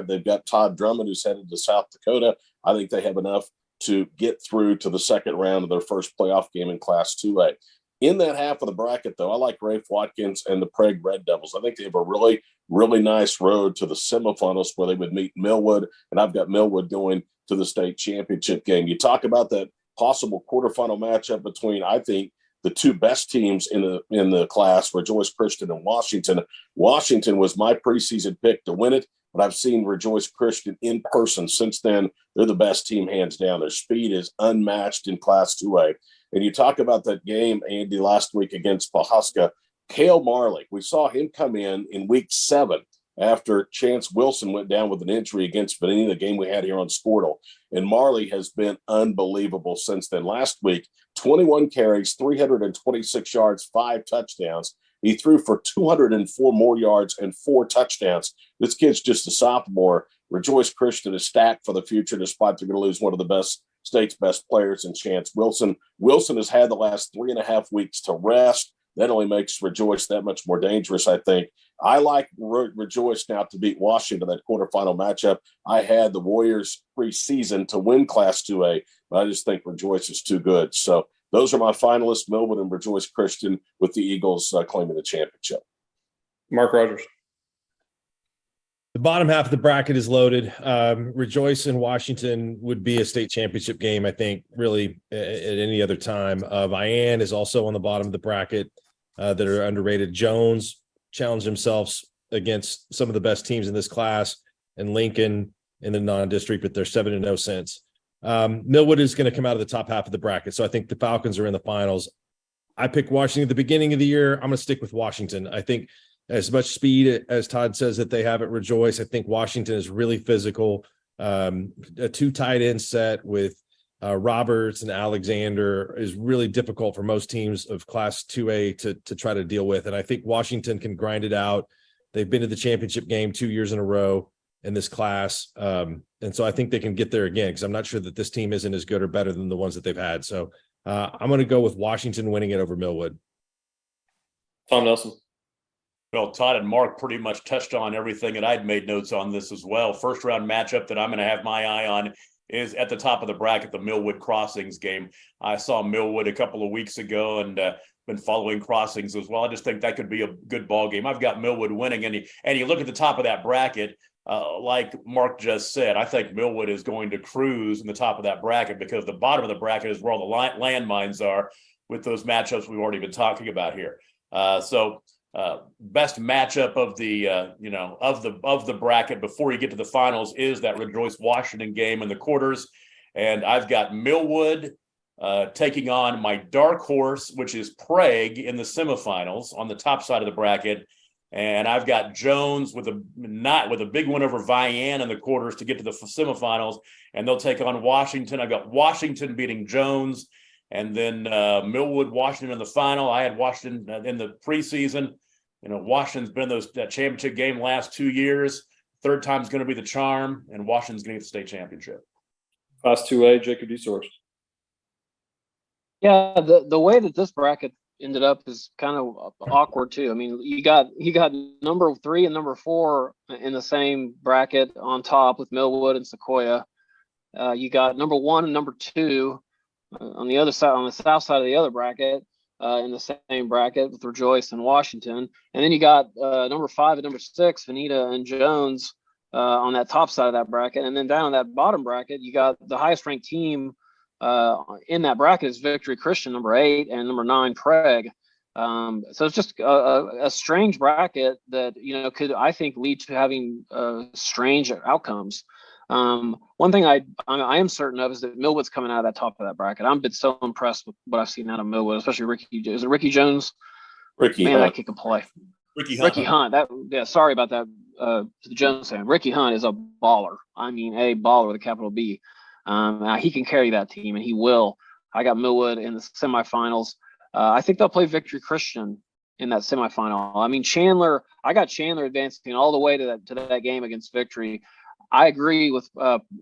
They've got Todd Drummond, who's headed to South Dakota. I think they have enough to get through to the second round of their first playoff game in Class 2A. In that half of the bracket, though, I like Rafe Watkins and the Prague Red Devils. I think they have a really, really nice road to the semifinals where they would meet Millwood, and I've got Millwood going to the state championship game. You talk about that possible quarterfinal matchup between, I think, the two best teams in the class, Rejoice Christian and Washington. Washington was my preseason pick to win it, but I've seen Rejoice Christian in person since then. They're the best team, hands down. Their speed is unmatched in Class 2A. And you talk about that game, Andy, last week against Pawhuska. Cale Marley, we saw him come in week 7 after Chance Wilson went down with an injury against Benini, the game we had here on Squirtle. And Marley has been unbelievable since then. Last week, 21 carries, 326 yards, 5 touchdowns. He threw for 204 more yards and 4 touchdowns. This kid's just a sophomore. Rejoice Christian is stacked for the future, despite they're going to lose one of the state's best players in Chance Wilson. Wilson has had the last 3.5 weeks to rest. That only makes Rejoice that much more dangerous, I think. I like Rejoice now to beat Washington, that quarterfinal matchup. I had the Warriors preseason to win Class 2A, but I just think Rejoice is too good. So those are my finalists, Millwood and Rejoice Christian, with the Eagles claiming the championship. Mark Rogers. The bottom half of the bracket is loaded. Rejoice in Washington would be a state championship game, I think, really at any other time. Vian is also on the bottom of the bracket that are underrated. Jones challenged themselves against some of the best teams in this class, and Lincoln in the non-district, but they're 7-0 since. Millwood is going to come out of the top half of the bracket. So I think the Falcons are in the finals. I picked Washington at the beginning of the year. I'm going to stick with Washington. I think as much speed as Todd says that they have at Rejoice, I think Washington is really physical. A 2 tight end set with Roberts and Alexander is really difficult for most teams of Class 2A to try to deal with. And I think Washington can grind it out. They've been to the championship game 2 years in a row in this class. And so I think they can get there again, because I'm not sure that this team isn't as good or better than the ones that they've had. So I'm going to go with Washington winning it over Millwood. Tom Nelson. Well, Todd and Mark pretty much touched on everything, and I'd made notes on this as well. First round matchup that I'm going to have my eye on is at the top of the bracket, the Millwood Crossings game. I saw Millwood a couple of weeks ago and been following Crossings as well. I just think that could be a good ball game. I've got Millwood winning, and you look at the top of that bracket, like Mark just said, I think Millwood is going to cruise in the top of that bracket, because the bottom of the bracket is where all the landmines are with those matchups we've already been talking about here. Best matchup of the of the bracket before you get to the finals is that Rejoice Washington game in the quarters, and I've got Millwood taking on my dark horse, which is Prague, in the semifinals on the top side of the bracket, and I've got Jones with a big win over Vian in the quarters to get to the semifinals, and they'll take on Washington. I've got Washington beating Jones, and then Millwood Washington in the final. I had Washington in the preseason. Washington's been in that championship game last 2 years. Third time's going to be the charm, and Washington's going to get the state championship. Class 2A, Jacob DeSource. Yeah, the way that this bracket ended up is kind of awkward too. I mean, you got number 3 and number 4 in the same bracket on top with Millwood and Sequoia. You got number 1 and number 2 on the other side, on the south side of the other bracket. In the same bracket with Rejoice and Washington. And then you got number 5 and number 6, Veneta and Jones on that top side of that bracket. And then down in that bottom bracket, you got the highest ranked team in that bracket is Victory Christian, number 8, and number 9, Prague. So it's just a strange bracket that, could, I think, lead to having strange outcomes. One thing I am certain of is that Millwood's coming out of that top of that bracket. I've been so impressed with what I've seen out of Millwood, especially Ricky. Is it Ricky Jones? Ricky, man, that kid can play. Ricky Hunt. Sorry about that. To the Jones fan, Ricky Hunt is a baller. I mean, a baller with a capital B. He can carry that team, and he will. I got Millwood in the semifinals. I think they'll play Victory Christian in that semifinal. I mean, I got Chandler advancing all the way to that game against Victory. I agree with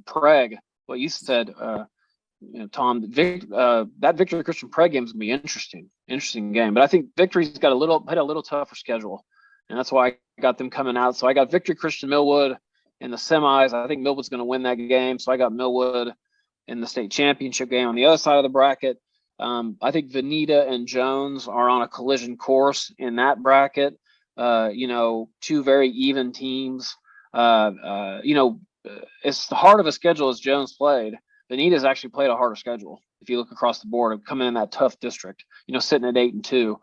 Prague, what you said, Tom. That Victory Christian Prague game is gonna be interesting game. But I think Victory's had a little tougher schedule, and that's why I got them coming out. So I got Victory Christian Millwood in the semis. I think Millwood's gonna win that game, so I got Millwood in the state championship game on the other side of the bracket. I think Veneta and Jones are on a collision course in that bracket. 2 very even teams. It's the hard of a schedule as Jones played. Veneta's actually played a harder schedule if you look across the board of coming in that tough district, sitting at 8-2.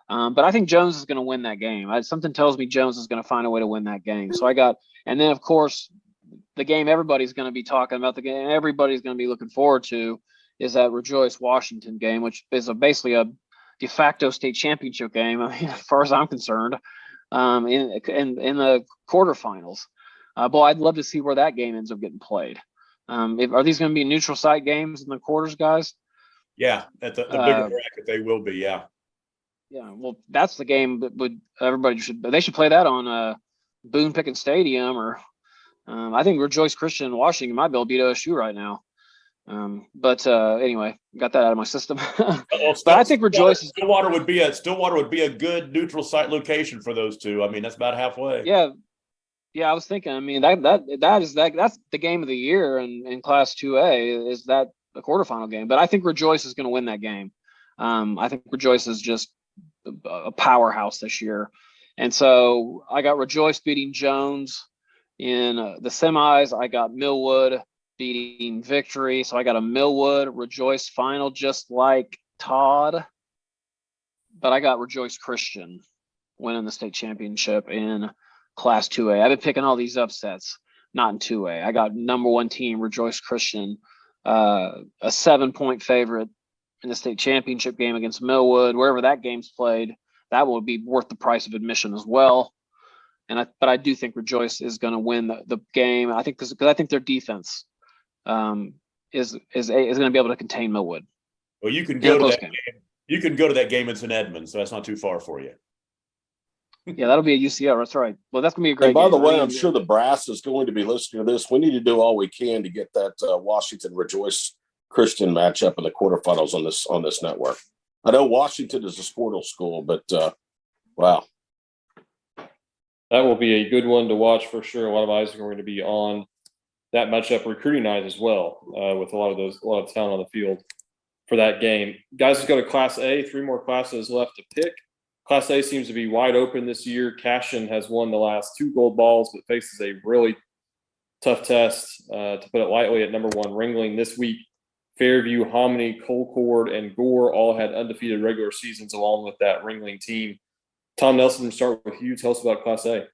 But I think Jones is going to win that game. Something tells me Jones is going to find a way to win that game. So and then of course the game everybody's going to be talking about, the game everybody's going to be looking forward to is that Rejoice Washington game, which is basically a de facto state championship game. I mean, as far as I'm concerned, in the quarterfinals. Boy, I'd love to see where that game ends up getting played. Are these going to be neutral site games in the quarters, guys? Yeah, at the bigger bracket, they will be. Yeah. Yeah. Well, that's the game that they should play that on Boone Pickens Stadium, or I think Rejoice Christian and Washington might be able to beat OSU right now. But anyway, got that out of my system. But I think Rejoice Stillwater would be a good neutral site location for those two. I mean, that's about halfway. Yeah, I was thinking. I mean, that's the game of the year in Class 2A is that the quarterfinal game. But I think Rejoice is going to win that game. I think Rejoice is just a powerhouse this year, and so I got Rejoice beating Jones in the semis. I got Millwood beating Victory, so I got a Millwood Rejoice final, just like Todd. But I got Rejoice Christian winning the state championship in Class 2A. I've been picking all these upsets, not in 2A. I got number 1 team, Rejoice Christian, a 7-point favorite in the state championship game against Millwood, wherever that game's played, that will be worth the price of admission as well. But I do think Rejoice is going to win the game. I think because I think their defense is going to be able to contain Millwood. Well, you can go to that game. You can go to that game. It's in Edmond, so that's not too far for you. Yeah, that'll be a UCO. That's right. Well, that's going to be a great And by game. the way, I'm sure the brass is going to be listening to this. We need to do all we can to get that Washington Rejoice Christian matchup in the quarterfinals on this network. I know Washington is a sportal school, but wow. That will be a good one to watch for sure. A lot of eyes are going to be on that matchup recruiting night as well, with a lot of talent on the field for that game. Guys, let's go to Class A. 3 more classes left to pick. Class A seems to be wide open this year. Cashion has won the last 2 gold balls, but faces a really tough test, to put it lightly, at number 1 Ringling this week. Fairview, Hominy, Colcord, and Gore all had undefeated regular seasons along with that Ringling team. Tom Nelson, start with you. Tell us about Class A.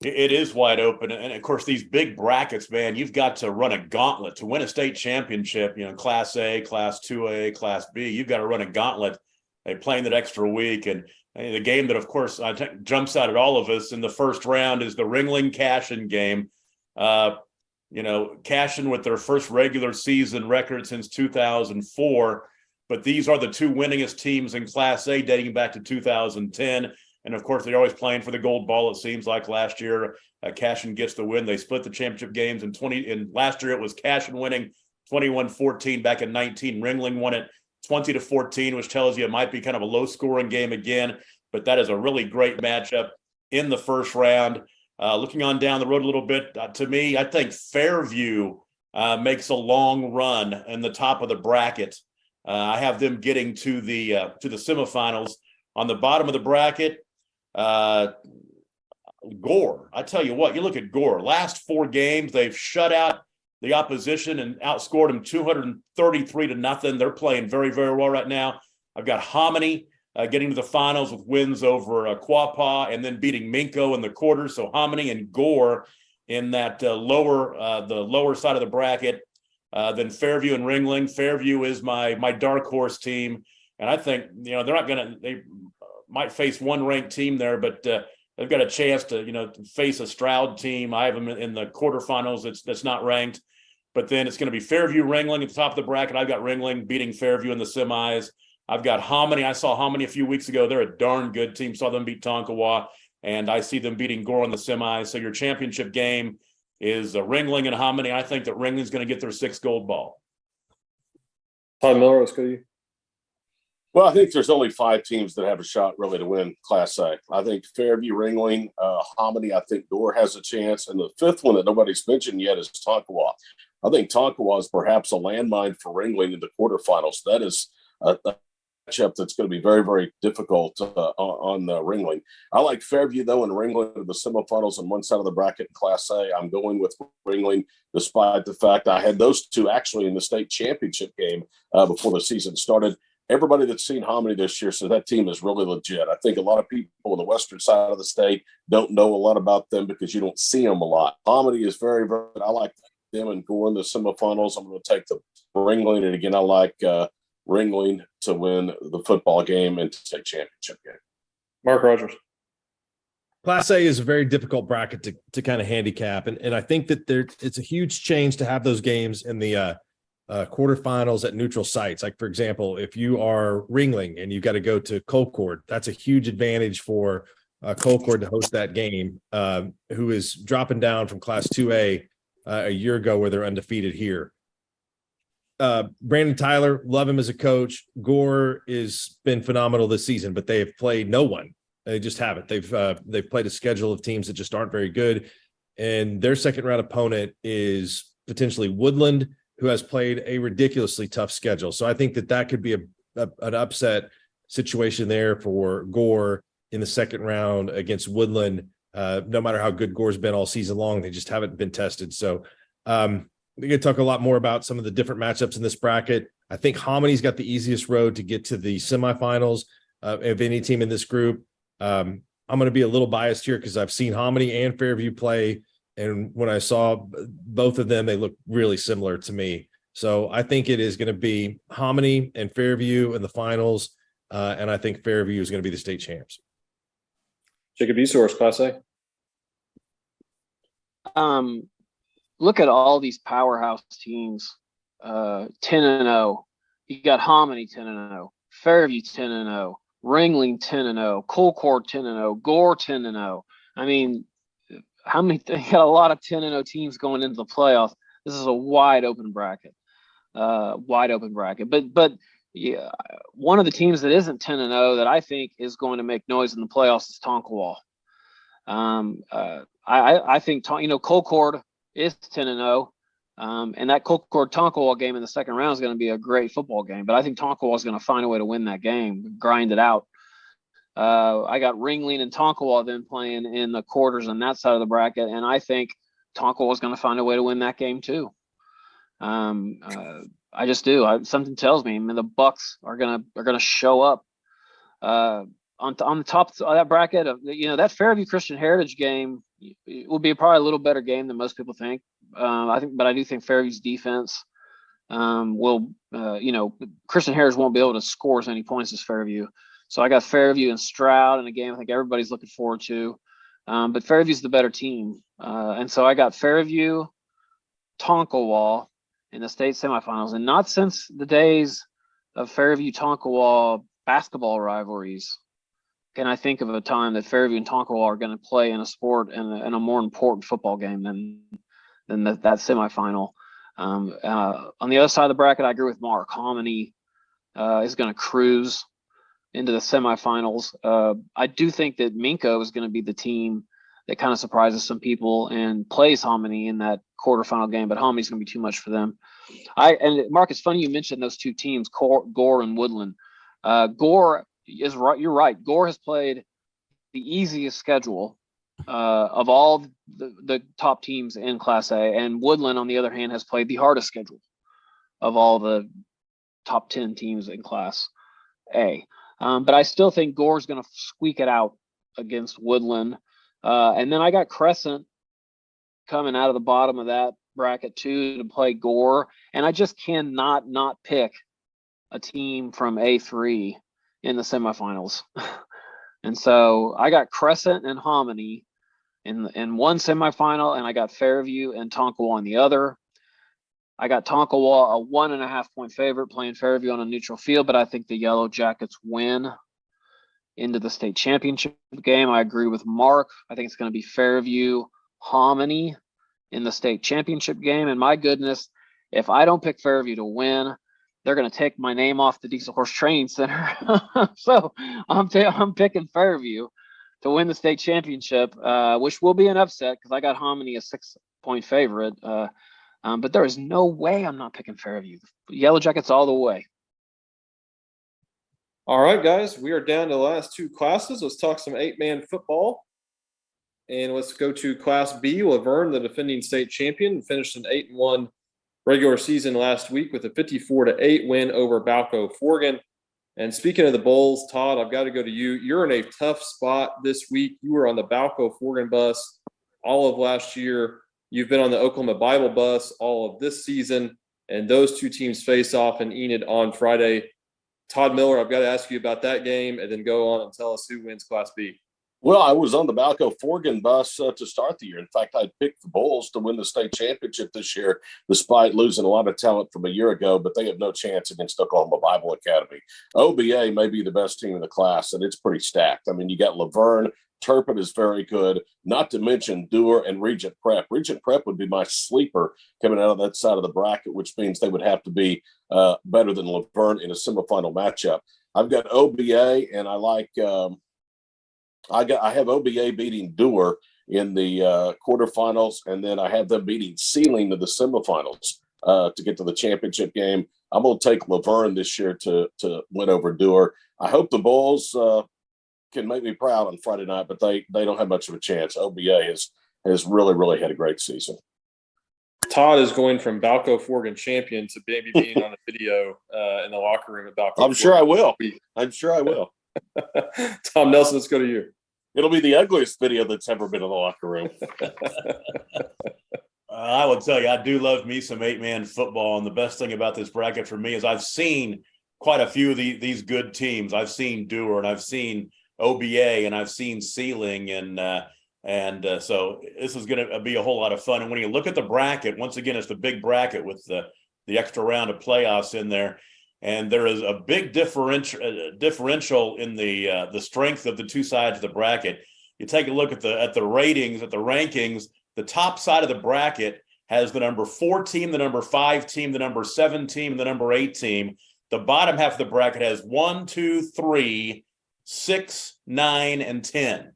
It is wide open. And of course, these big brackets, man, you've got to run a gauntlet to win a state championship, Class A, Class 2A, Class B. You've got to run a gauntlet. They playing that extra week. And the game that, of course, jumps out at all of us in the first round is the Ringling Cashion game. Cashion with their first regular season record since 2004. But these are the 2 winningest teams in Class A dating back to 2010. And, of course, they're always playing for the gold ball, it seems like. Last year, Cashion gets the win. They split the championship games in last year it was Cashion winning 21-14. Back in 19, Ringling won it 20-14, which tells you it might be kind of a low-scoring game again. But that is a really great matchup in the first round. Looking on down the road a little bit, to me, I think Fairview makes a long run in the top of the bracket. I have them getting to the semifinals. On the bottom of the bracket, Gore. I tell you what, you look at Gore. Last 4 games, they've shut out the opposition and outscored them 233-0. They're playing very, very well right now. I've got Hominy getting to the finals with wins over Quapaw and then beating Minko in the quarters. So Hominy and Gore in that the lower side of the bracket. Then Fairview and Ringling. Fairview is my dark horse team, and I think they might face one ranked team there, but they've got a chance to face a Stroud team. I have them in the quarterfinals. That's not ranked, but then it's going to be Fairview Ringling at the top of the bracket. I've got Ringling beating Fairview in the semis. I've got Hominy. I saw Hominy a few weeks ago. They're a darn good team. Saw them beat Tonkawa, and I see them beating Gore in the semis. So your championship game is Ringling and Hominy. I think that Ringling's going to get their 6th gold ball. Todd Miller, let's go to you. Well, I think there's only 5 teams that have a shot really to win Class A. I think Fairview, Ringling, Hominy, I think Gore has a chance. And the 5th one that nobody's mentioned yet is Tonkawa. I think Tonkawa is perhaps a landmine for Ringling in the quarterfinals. That is a matchup that's going to be very, very difficult on Ringling. I like Fairview, though, and Ringling in the semifinals on one side of the bracket in Class A. I'm going with Ringling, despite the fact I had those 2 actually in the state championship game before the season started. Everybody that's seen Hominy this year says that team is really legit. I think a lot of people on the western side of the state don't know a lot about them because you don't see them a lot. Hominy is very, very – I like them and Gore in the semifinals. I'm going to take the Ringling, and again, I like Ringling to win the football game and state championship game. Mark Rogers. Class A is a very difficult bracket to kind of handicap, and I think that it's a huge change to have those games in the quarterfinals at neutral sites. Like, for example, if you are Ringling and you've got to go to Colcord, that's a huge advantage for Colcord to host that game, who is dropping down from Class 2A a year ago where they're undefeated here. Brandon Tyler, love him as a coach. Gore has been phenomenal this season, but they have played no one. They just haven't. They've played a schedule of teams that just aren't very good. And their second round opponent is potentially Woodland, who has played a ridiculously tough schedule. So I think that could be an upset situation there for Gore in the second round against Woodland. No matter how good Gore's been all season long, they just haven't been tested. So we're going to talk a lot more about some of the different matchups in this bracket. I think Hominy's got the easiest road to get to the semifinals of any team in this group. I'm going to be a little biased here because I've seen Hominy and Fairview play, and when I saw both of them, they look really similar to me. So I think it is going to be Hominy and Fairview in the finals. And I think Fairview is going to be the state champs. Jacob Esource, Class A. Look at all these powerhouse teams. 10-0. You got Hominy 10-0, Fairview 10-0, Ringling 10-0, Colcord 10-0, Gore 10-0. I mean, how many? You got a lot of 10-0 teams going into the playoffs. This is a wide open bracket. But yeah, one of the teams that isn't 10-0 that I think is going to make noise in the playoffs is Tonkawa. I think Colcord is 10-0. And that Colcord Tonkawa game in the second round is going to be a great football game. But I think Tonkawa is going to find a way to win that game, grind it out. I got Ringling and Tonkawa then playing in the quarters on that side of the bracket, and I think Tonkawa is going to find a way to win that game too. I just do. Something tells me, the Bucks are gonna show up on the top of that bracket. That Fairview Christian Heritage game will be probably a little better game than most people think. But I do think Fairview's defense will. Christian Heritage won't be able to score as many points as Fairview. So I got Fairview and Stroud in a game I think everybody's looking forward to. But Fairview's the better team. And so I got Fairview, Tonkawa in the state semifinals. And not since the days of Fairview Tonkawa basketball rivalries can I think of a time that Fairview and Tonkawa are going to play in a sport and a more important football game than that semifinal. On the other side of the bracket, I agree with Mark. Hominy is going to cruise into the semifinals. I do think that Minko is going to be the team that kind of surprises some people and plays Hominy in that quarterfinal game, but Hominy's going to be too much for them. And Mark, it's funny you mentioned those two teams, Gore and Woodland. Gore is right. You're right. Gore has played the easiest schedule of all the top teams in Class A, and Woodland, on the other hand, has played the hardest schedule of all the top 10 teams in Class A. But I still think Gore's going to squeak it out against Woodland. And then I got Crescent coming out of the bottom of that bracket too to play Gore. And I just cannot not pick a team from A3 in the semifinals. And so I got Crescent and Hominy in one semifinal, and I got Fairview and Tonkawa in the other. I got Tonkawa a 1.5 point favorite playing Fairview on a neutral field, but I think the Yellow Jackets win into the state championship game. I agree with Mark. I think it's going to be Fairview, Hominy in the state championship game. And my goodness, if I don't pick Fairview to win, they're going to take my name off the Diesel Horse Training Center. So I'm picking Fairview to win the state championship, which will be an upset because I got Hominy a 6 point favorite. But there is no way I'm not picking Fairview. Yellow Jackets all the way. All right, guys, we are down to the last two classes. Let's talk some 8-man football. And let's go to Class B. Laverne, the defending state champion, finished an 8-1 regular season last week with a 54-8 win over Balco Forgan. And speaking of the Bulls, Todd, I've got to go to you. You're in a tough spot this week. You were on the Balco Forgan bus all of last year. You've been on the Oklahoma Bible bus all of this season, and those two teams face off in Enid on Friday. Todd Miller, I've got to ask you about that game and then go on and tell us who wins Class B. Well, I was on the Balco Forgan bus to start the year. In fact, I picked the Bulls to win the state championship this year, despite losing a lot of talent from a year ago, but they have no chance against Oklahoma Bible Academy. OBA may be the best team in the class, and it's pretty stacked. I mean, you got Laverne, Turpin is very good, not to mention Dewar and Regent Prep. Regent Prep would be my sleeper coming out of that side of the bracket, which means they would have to be better than Laverne in a semifinal matchup. I've got OBA, and I like I have OBA beating Dewar in the quarterfinals, and then I have them beating Sealing to the semifinals to get to the championship game. I'm going to take Laverne this year to win over Dewar. I hope the Bulls can make me proud on Friday night, but they don't have much of a chance. OBA has really had a great season. Todd is going from Balco Forgan champion to maybe being on a video in the locker room at Balco. I'm sure I will. I'm sure I will. Tom Nelson, let's go to you. It'll be the ugliest video that's ever been in the locker room. I will tell you, I do love me some 8-man football. And the best thing about this bracket for me is I've seen quite a few of these good teams. I've seen Dewar and I've seen OBA and I've seen Sealing. So this is going to be a whole lot of fun. And when you look at the bracket, once again, it's the big bracket with the extra round of playoffs in there. And there is a big differential in the strength of the two sides of the bracket. You take a look at the ratings, at the rankings. The top side of the bracket has the number 4 team, the number 5 team, the number 7 team, and the number 8 team. The bottom half of the bracket has 1, 2, 3, 6, 9, and 10.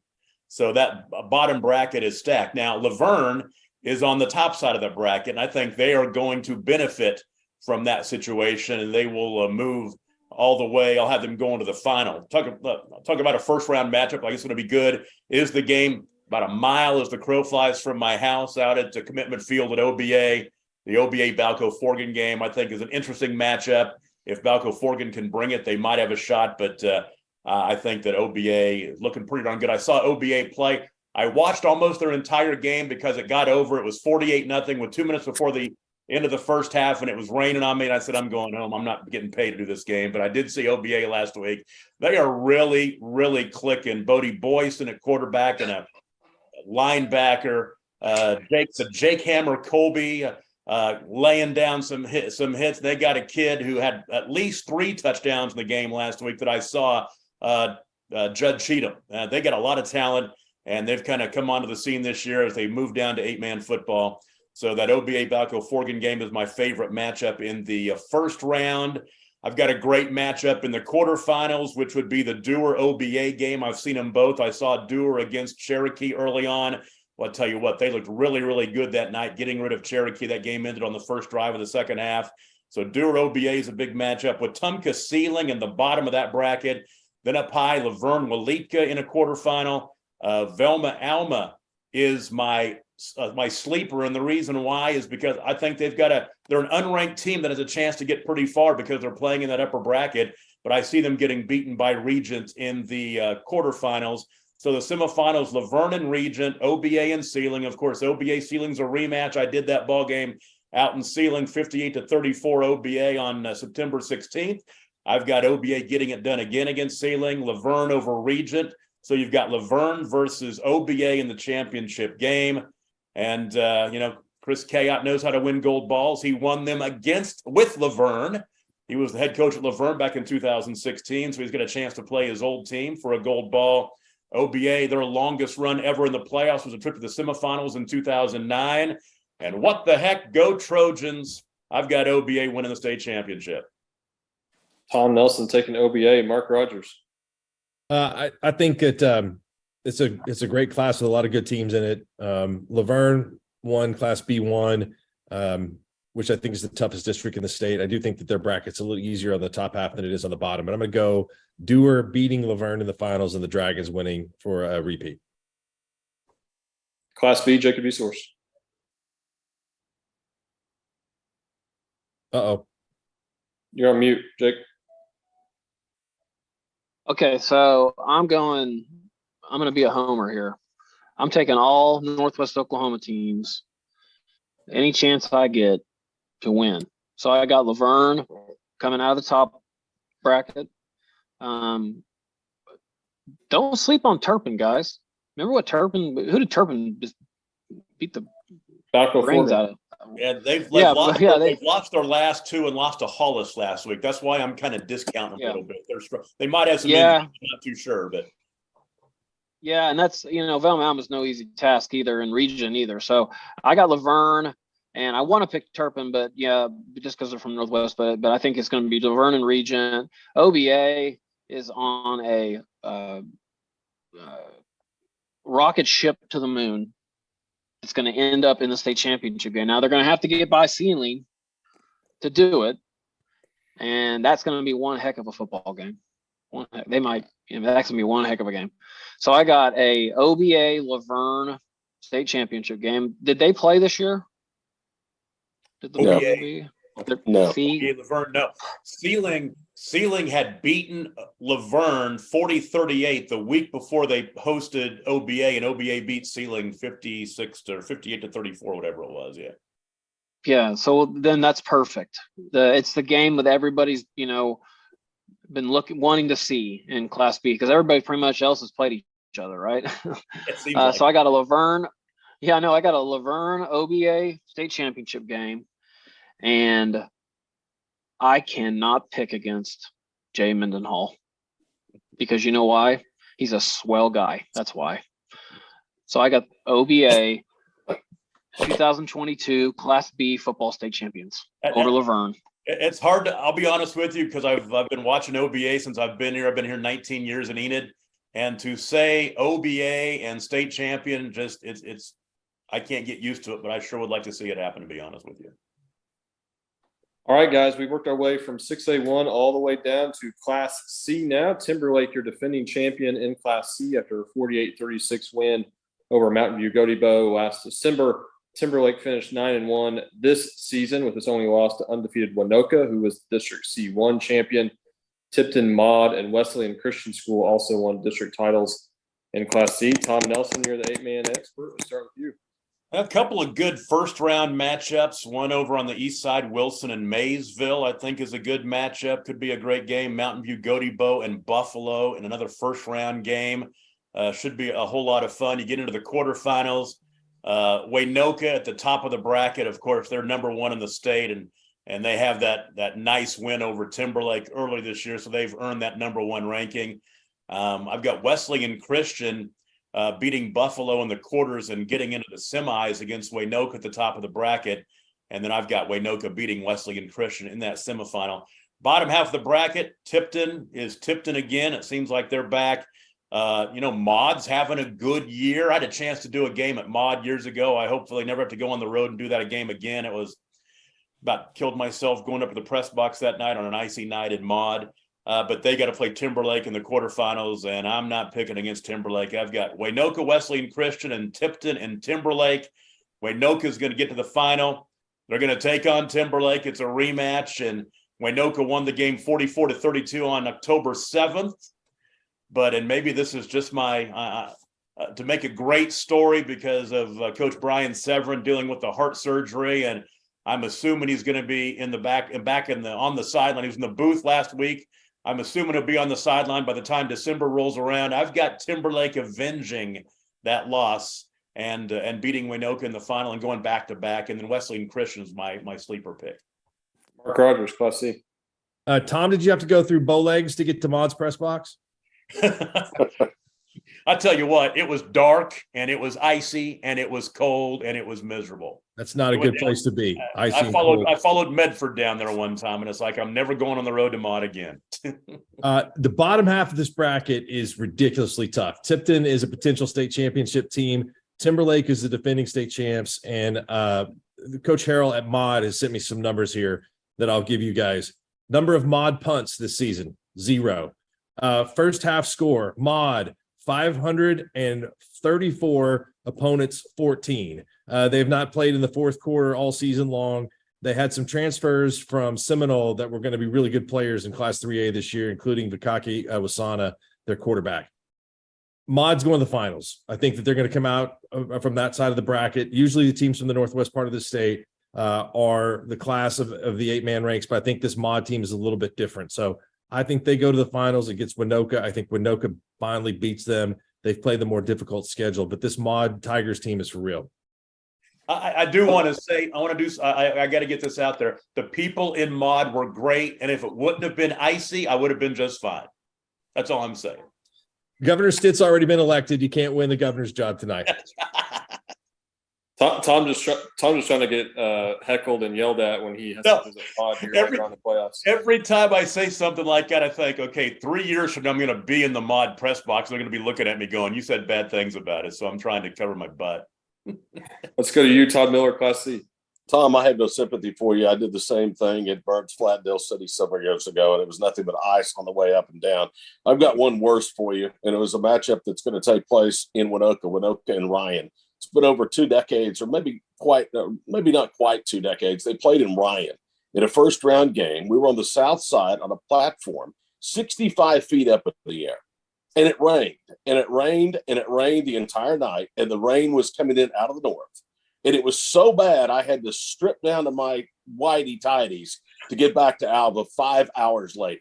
So that bottom bracket is stacked. Now, Laverne is on the top side of the bracket, and I think they are going to benefit from that situation, and they will move all the way. I'll have them going to the final. Talk about a first-round matchup. Like it's going to be good. Is the game about a mile as the crow flies from my house out at the Commitment Field at OBA. The OBA Balco Forgan game, I think, is an interesting matchup. If Balco Forgan can bring it, they might have a shot, but I think that OBA is looking pretty darn good. I saw OBA play. I watched almost their entire game because it got over. It was 48-0 with 2 minutes before the end of the first half, and it was raining on me. And I said, I'm going home. I'm not getting paid to do this game. But I did see OBA last week. They are really, really clicking. Bodie Boyson at quarterback and a linebacker. Jake Hammer Colby laying down some hits. They got a kid who had at least 3 touchdowns in the game last week that I saw, Judd Cheatham. They got a lot of talent, and they've kind of come onto the scene this year as they move down to 8-man football. So that OBA Balco Forgan game is my favorite matchup in the first round. I've got a great matchup in the quarterfinals, which would be the Dewar OBA game. I've seen them both. I saw Dewar against Cherokee early on. Well, I'll tell you what, they looked really, really good that night, getting rid of Cherokee. That game ended on the first drive of the second half. So Dewar OBA is a big matchup with Tumka Sealing in the bottom of that bracket. Then up high, Laverne Waletka in a quarterfinal. Velma Alma is my sleeper, and the reason why is because I think they're an unranked team that has a chance to get pretty far because they're playing in that upper bracket, but I see them getting beaten by Regent in the quarterfinals. So the semifinals, Laverne and Regent, OBA and Sealing. Of course, OBA Sealing's a rematch. I did that ball game out in Sealing, 58-34 OBA on September 16th. I've got OBA getting it done again against Sealing, Laverne over Regent. So you've got Laverne versus OBA in the championship game. And, Chris Kayott knows how to win gold balls. He won them with Laverne. He was the head coach at Laverne back in 2016. So he's got a chance to play his old team for a gold ball. OBA, their longest run ever in the playoffs was a trip to the semifinals in 2009. And what the heck, go Trojans. I've got OBA winning the state championship. Tom Nelson taking OBA. Mark Rogers. I think that it's a great class with a lot of good teams in it. Laverne won Class B1, which I think is the toughest district in the state. I do think that their bracket's a little easier on the top half than it is on the bottom. But I'm going to go Dewar beating Laverne in the finals and the Dragons winning for a repeat. Class B, Jacob Easource. Uh-oh. You're on mute, Jake. Okay, so I'm going to be a homer here. I'm taking all Northwest Oklahoma teams, any chance I get to win. So I got Laverne coming out of the top bracket. Don't sleep on Turpin, guys. Remember who did Turpin just beat the Balco brains Forgan. out of? Yeah, they've lost their last 2 and lost to Hollis last week. That's why I'm kind of discounting them a little bit. They might have some injuries, I'm not too sure, but yeah, and that's Velma Alma's no easy task either in region either. So I got Laverne, and I want to pick Turpin, but yeah, just because they're from Northwest, but I think it's going to be Laverne and Regent. OBA is on a rocket ship to the moon. It's going to end up in the state championship game. Now they're going to have to get by Sealing to do it, and that's going to be one heck of a football game. That's going to be one heck of a game. So I got a OBA Laverne state championship game. Did they play this year? Did the OBA? No. OBA Laverne, no. Sealing Sealing had beaten Laverne 40-38 the week before they hosted OBA, and OBA beat Sealing 56 or 58-34, whatever it was. Yeah. Yeah. So then that's perfect. It's the game that everybody's, been wanting to see in Class B, because everybody pretty much else has played each other, right? It seems like So I got a Laverne. Yeah, I know. I got a Laverne OBA state championship game, and I cannot pick against Jay Mendenhall, because you know why? He's a swell guy. That's why. So I got OBA 2022 Class B football state champions over Laverne. It's hard to, I'll be honest with you, because I've been watching OBA since I've been here. I've been here 19 years in Enid. And to say OBA and state champion, just it's I can't get used to it, but I sure would like to see it happen, to be honest with you. All right, guys, we worked our way from 6A1 all the way down to Class C now. Timberlake, your defending champion in Class C after a 48-36 win over Mountain View Gotebo last December. Timberlake finished 9-1 this season with its only loss to undefeated Winoka, who was District C1 champion. Tipton, Maud, and Wesleyan Christian School also won district titles in Class C. Tom Nelson, you're the 8-man expert. We'll start with you. A couple of good first-round matchups. One over on the east side, Wilson and Maysville, I think is a good matchup. Could be a great game. Mountain View Gotebo and Buffalo in another first-round game. Should be a whole lot of fun. You get into the quarterfinals. Waynoka at the top of the bracket, of course, they're number one in the state, and they have that nice win over Timberlake early this year, so they've earned that number one ranking. I've got Wesleyan Christian beating Buffalo in the quarters and getting into the semis against Waynoka at the top of the bracket, and then I've got Waynoka beating Wesleyan Christian in that semifinal. Bottom half of the bracket, Tipton is Tipton again. It seems like they're back. Maud's having a good year. I had a chance to do a game at Maud years ago. I hopefully never have to go on the road and do that game again. It was about killed myself going up to the press box that night on an icy night in Maud. But they got to play Timberlake in the quarterfinals, and I'm not picking against Timberlake. I've got Waynoka, Wesleyan Christian, and Tipton and Timberlake. Waynoka is going to get to the final. They're going to take on Timberlake. It's a rematch, and Waynoka won the game 44-32 on October 7th. And maybe this is just my to make a great story because of Coach Brian Severin dealing with the heart surgery, and I'm assuming he's going to be in the back on the sideline. He was in the booth last week. I'm assuming he'll be on the sideline by the time December rolls around. I've got Timberlake avenging that loss and beating Waynoka in the final and going back to back, and then Wesleyan Christian is my sleeper pick. Mark Rogers, Class C. Tom, did you have to go through bow legs to get to Maud's press box? I tell you what, it was dark and it was icy and it was cold and it was miserable. That's not a good place to be. I followed Medford down there one time, and it's like I'm never going on the road to Maud again. The bottom half of this bracket is ridiculously tough. Tipton is a potential state championship team. Timberlake is the defending state champs, and Coach Harrell at Maud has sent me some numbers here that I'll give you guys. Number of Maud punts this season, 0. First half score, Maud 534, opponents 14. They have not played in the fourth quarter all season long. They had some transfers from Seminole that were going to be really good players in Class 3A this year, including Vikaki Wasana, their quarterback. Maud's going to the finals. I think that they're going to come out from that side of the bracket. Usually the teams from the northwest part of the state are the class of the 8-man ranks, but I think this Maud team is a little bit different. So I think they go to the finals against Winoka. I think Winoka finally beats them. They've played the more difficult schedule, but this Maud Tigers team is for real. I do want to say, I got to get this out there. The people in Maud were great, and if it wouldn't have been icy, I would have been just fine. That's all I'm saying. Governor Stitt's already been elected. You can't win the governor's job tonight. Tom just trying to get heckled and yelled at when he has to visit Pod here around the playoffs. Every time I say something like that, I think, okay, 3 years from now, I'm going to be in the Maud press box. They're going to be looking at me going, you said bad things about it. So I'm trying to cover my butt. Let's go to you, Todd Miller, Class C. Tom, I have no sympathy for you. I did the same thing at Burns Flat, Dale City several years ago, and it was nothing but ice on the way up and down. I've got one worse for you, and it was a matchup that's going to take place in Winoka and Ryan. It's been over 2 decades, or maybe not quite 2 decades. They played in Ryan, in a first round game. We were on the south side on a platform 65 feet up in the air. And it rained and it rained and it rained the entire night. And the rain was coming in out of the north. And it was so bad, I had to strip down to my whitey tighties to get back to Alva 5 hours later.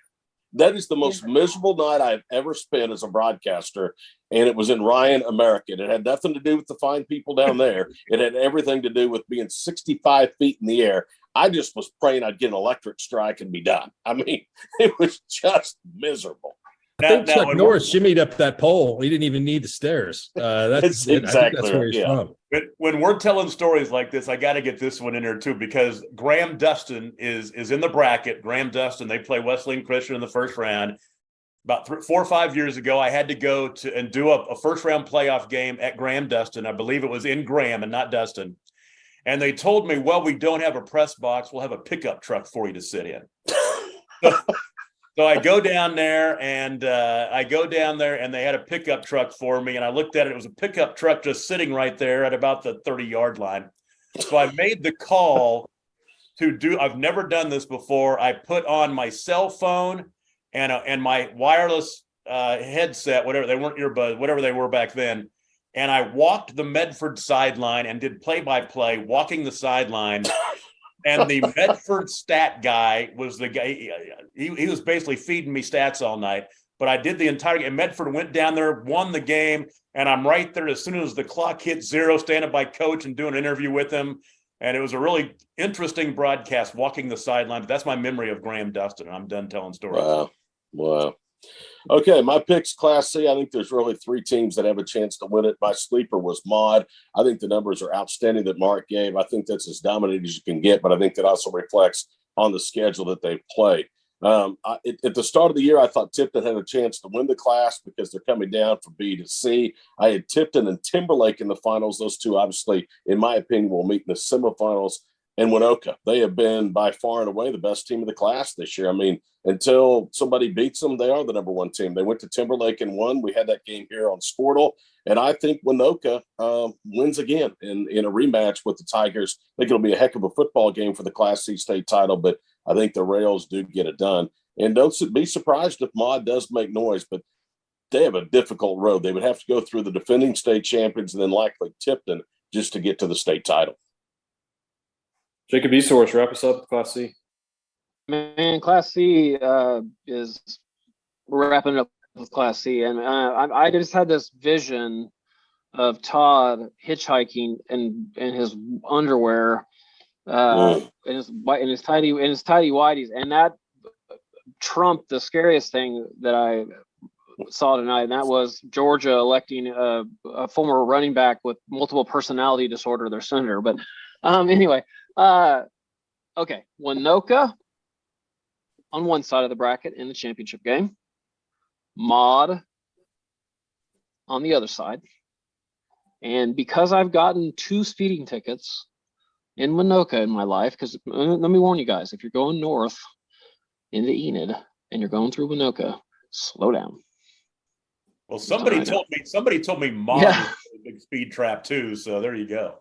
That is the most miserable night I've ever spent as a broadcaster. And it was in Ryan, America. It had nothing to do with the fine people down there. It had everything to do with being 65 feet in the air. I just was praying I'd get an electric strike and be done. I mean, it was just miserable. I think Chuck Norris shimmied up that pole. He didn't even need the stairs. That's exactly, I think that's where he's from. When we're telling stories like this, I got to get this one in there too, because Graham Dustin is in the bracket. Graham Dustin, they play Wesleyan Christian in the first round. About 4 or 5 years ago, I had to go to and do a first round playoff game at Graham Dustin. I believe it was in Graham and not Dustin. And they told me, well, we don't have a press box. We'll have a pickup truck for you to sit in. So I go down there and they had a pickup truck for me. And I looked at it. It was a pickup truck just sitting right there at about the 30-yard line. So I made the call I've never done this before. I put on my cell phone and my wireless headset, whatever they weren't earbuds, whatever they were back then. And I walked the Medford sideline and did play-by-play, walking the sideline. And the Medford stat guy was the guy. He was basically feeding me stats all night. But I did the entire game. Medford went down there, won the game, and I'm right there as soon as the clock hit 0, standing by coach and doing an interview with him. And it was a really interesting broadcast, walking the sideline. But that's my memory of Graham Dustin, and I'm done telling stories. Wow. Okay, my pick's Class C. I think there's really 3 teams that have a chance to win it. My sleeper was Mod. I think the numbers are outstanding that Mark gave. I think that's as dominant as you can get, but I think that also reflects on the schedule that they've played. At the start of the year, I thought Tipton had a chance to win the class because they're coming down from B to C. I had Tipton and Timberlake in the finals. Those two, obviously, in my opinion, will meet in the semifinals. And Winoka, they have been by far and away the best team of the class this year. I mean, until somebody beats them, they are the number 1 team. They went to Timberlake and won. We had that game here on Sportle. And I think Winoka wins again in a rematch with the Tigers. I think it'll be a heck of a football game for the Class C state title, but I think the Rails do get it done. And don't be surprised if Mod does make noise, but they have a difficult road. They would have to go through the defending state champions and then likely Tipton just to get to the state title. Jacob Esource, wrap us up with Class C. Man, Class C we're wrapping it up with Class C, and I just had this vision of Todd hitchhiking in his underwear, in his tidy whities, and that trumped the scariest thing that I saw tonight, and that was Georgia electing a former running back with multiple personality disorder their senator. But anyway. Okay, Winoka on one side of the bracket in the championship game, Mod on the other side. And because I've gotten 2 speeding tickets in Winoka in my life, because let me warn you guys, if you're going north into Enid and you're going through Winoka, slow down. Well, somebody told me Mod is a big speed trap too, so there you go.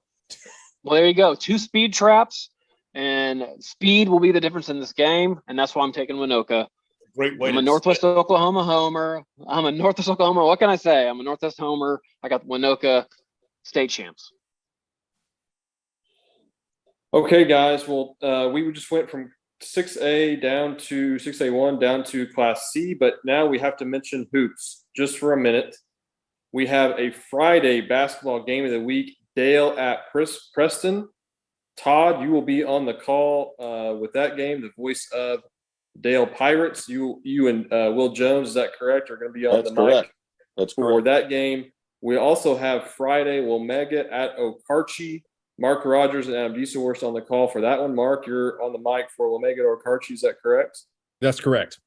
Well, there you go. 2 speed traps, and speed will be the difference in this game, and that's why I'm taking Winoka. Great way. I'm a Northwest Oklahoma homer. I'm a Northwest Oklahoma. What can I say? I'm a Northwest homer. I got Winoka state champs. Okay, guys. Well, we just went from 6A down to 6A1 down to Class C, but now we have to mention hoops just for a minute. We have a Friday basketball game of the week. Dale at Preston. Todd, you will be on the call with that game, the voice of Dale Pirates. You and Will Jones, is that correct, are going to be on the mic for that game. We also have Friday, Wilmega at Okarche. Mark Rogers and Adam Dieselhorst on the call for that one. Mark, you're on the mic for Wilmega at Okarche, is that correct? That's correct.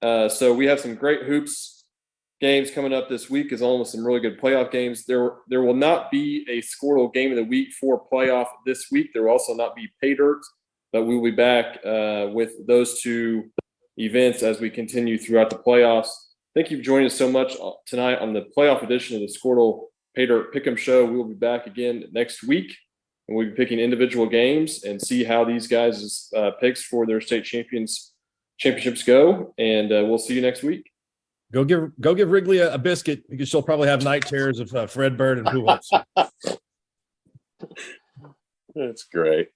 So we have some great hoops games coming up this week, as almost some really good playoff games. There will not be a Squirtle game of the week for playoff this week. There will also not be pay dirt, but we will be back with those 2 events as we continue throughout the playoffs. Thank you for joining us so much tonight on the playoff edition of the Squirtle Pay Dirt Pick'em Show. We will be back again next week. and we'll be picking individual games and see how these guys' picks for their state championships go. And we'll see you next week. Go give Wrigley a biscuit because she'll probably have night terrors of Fred Bird and Pujols. That's great.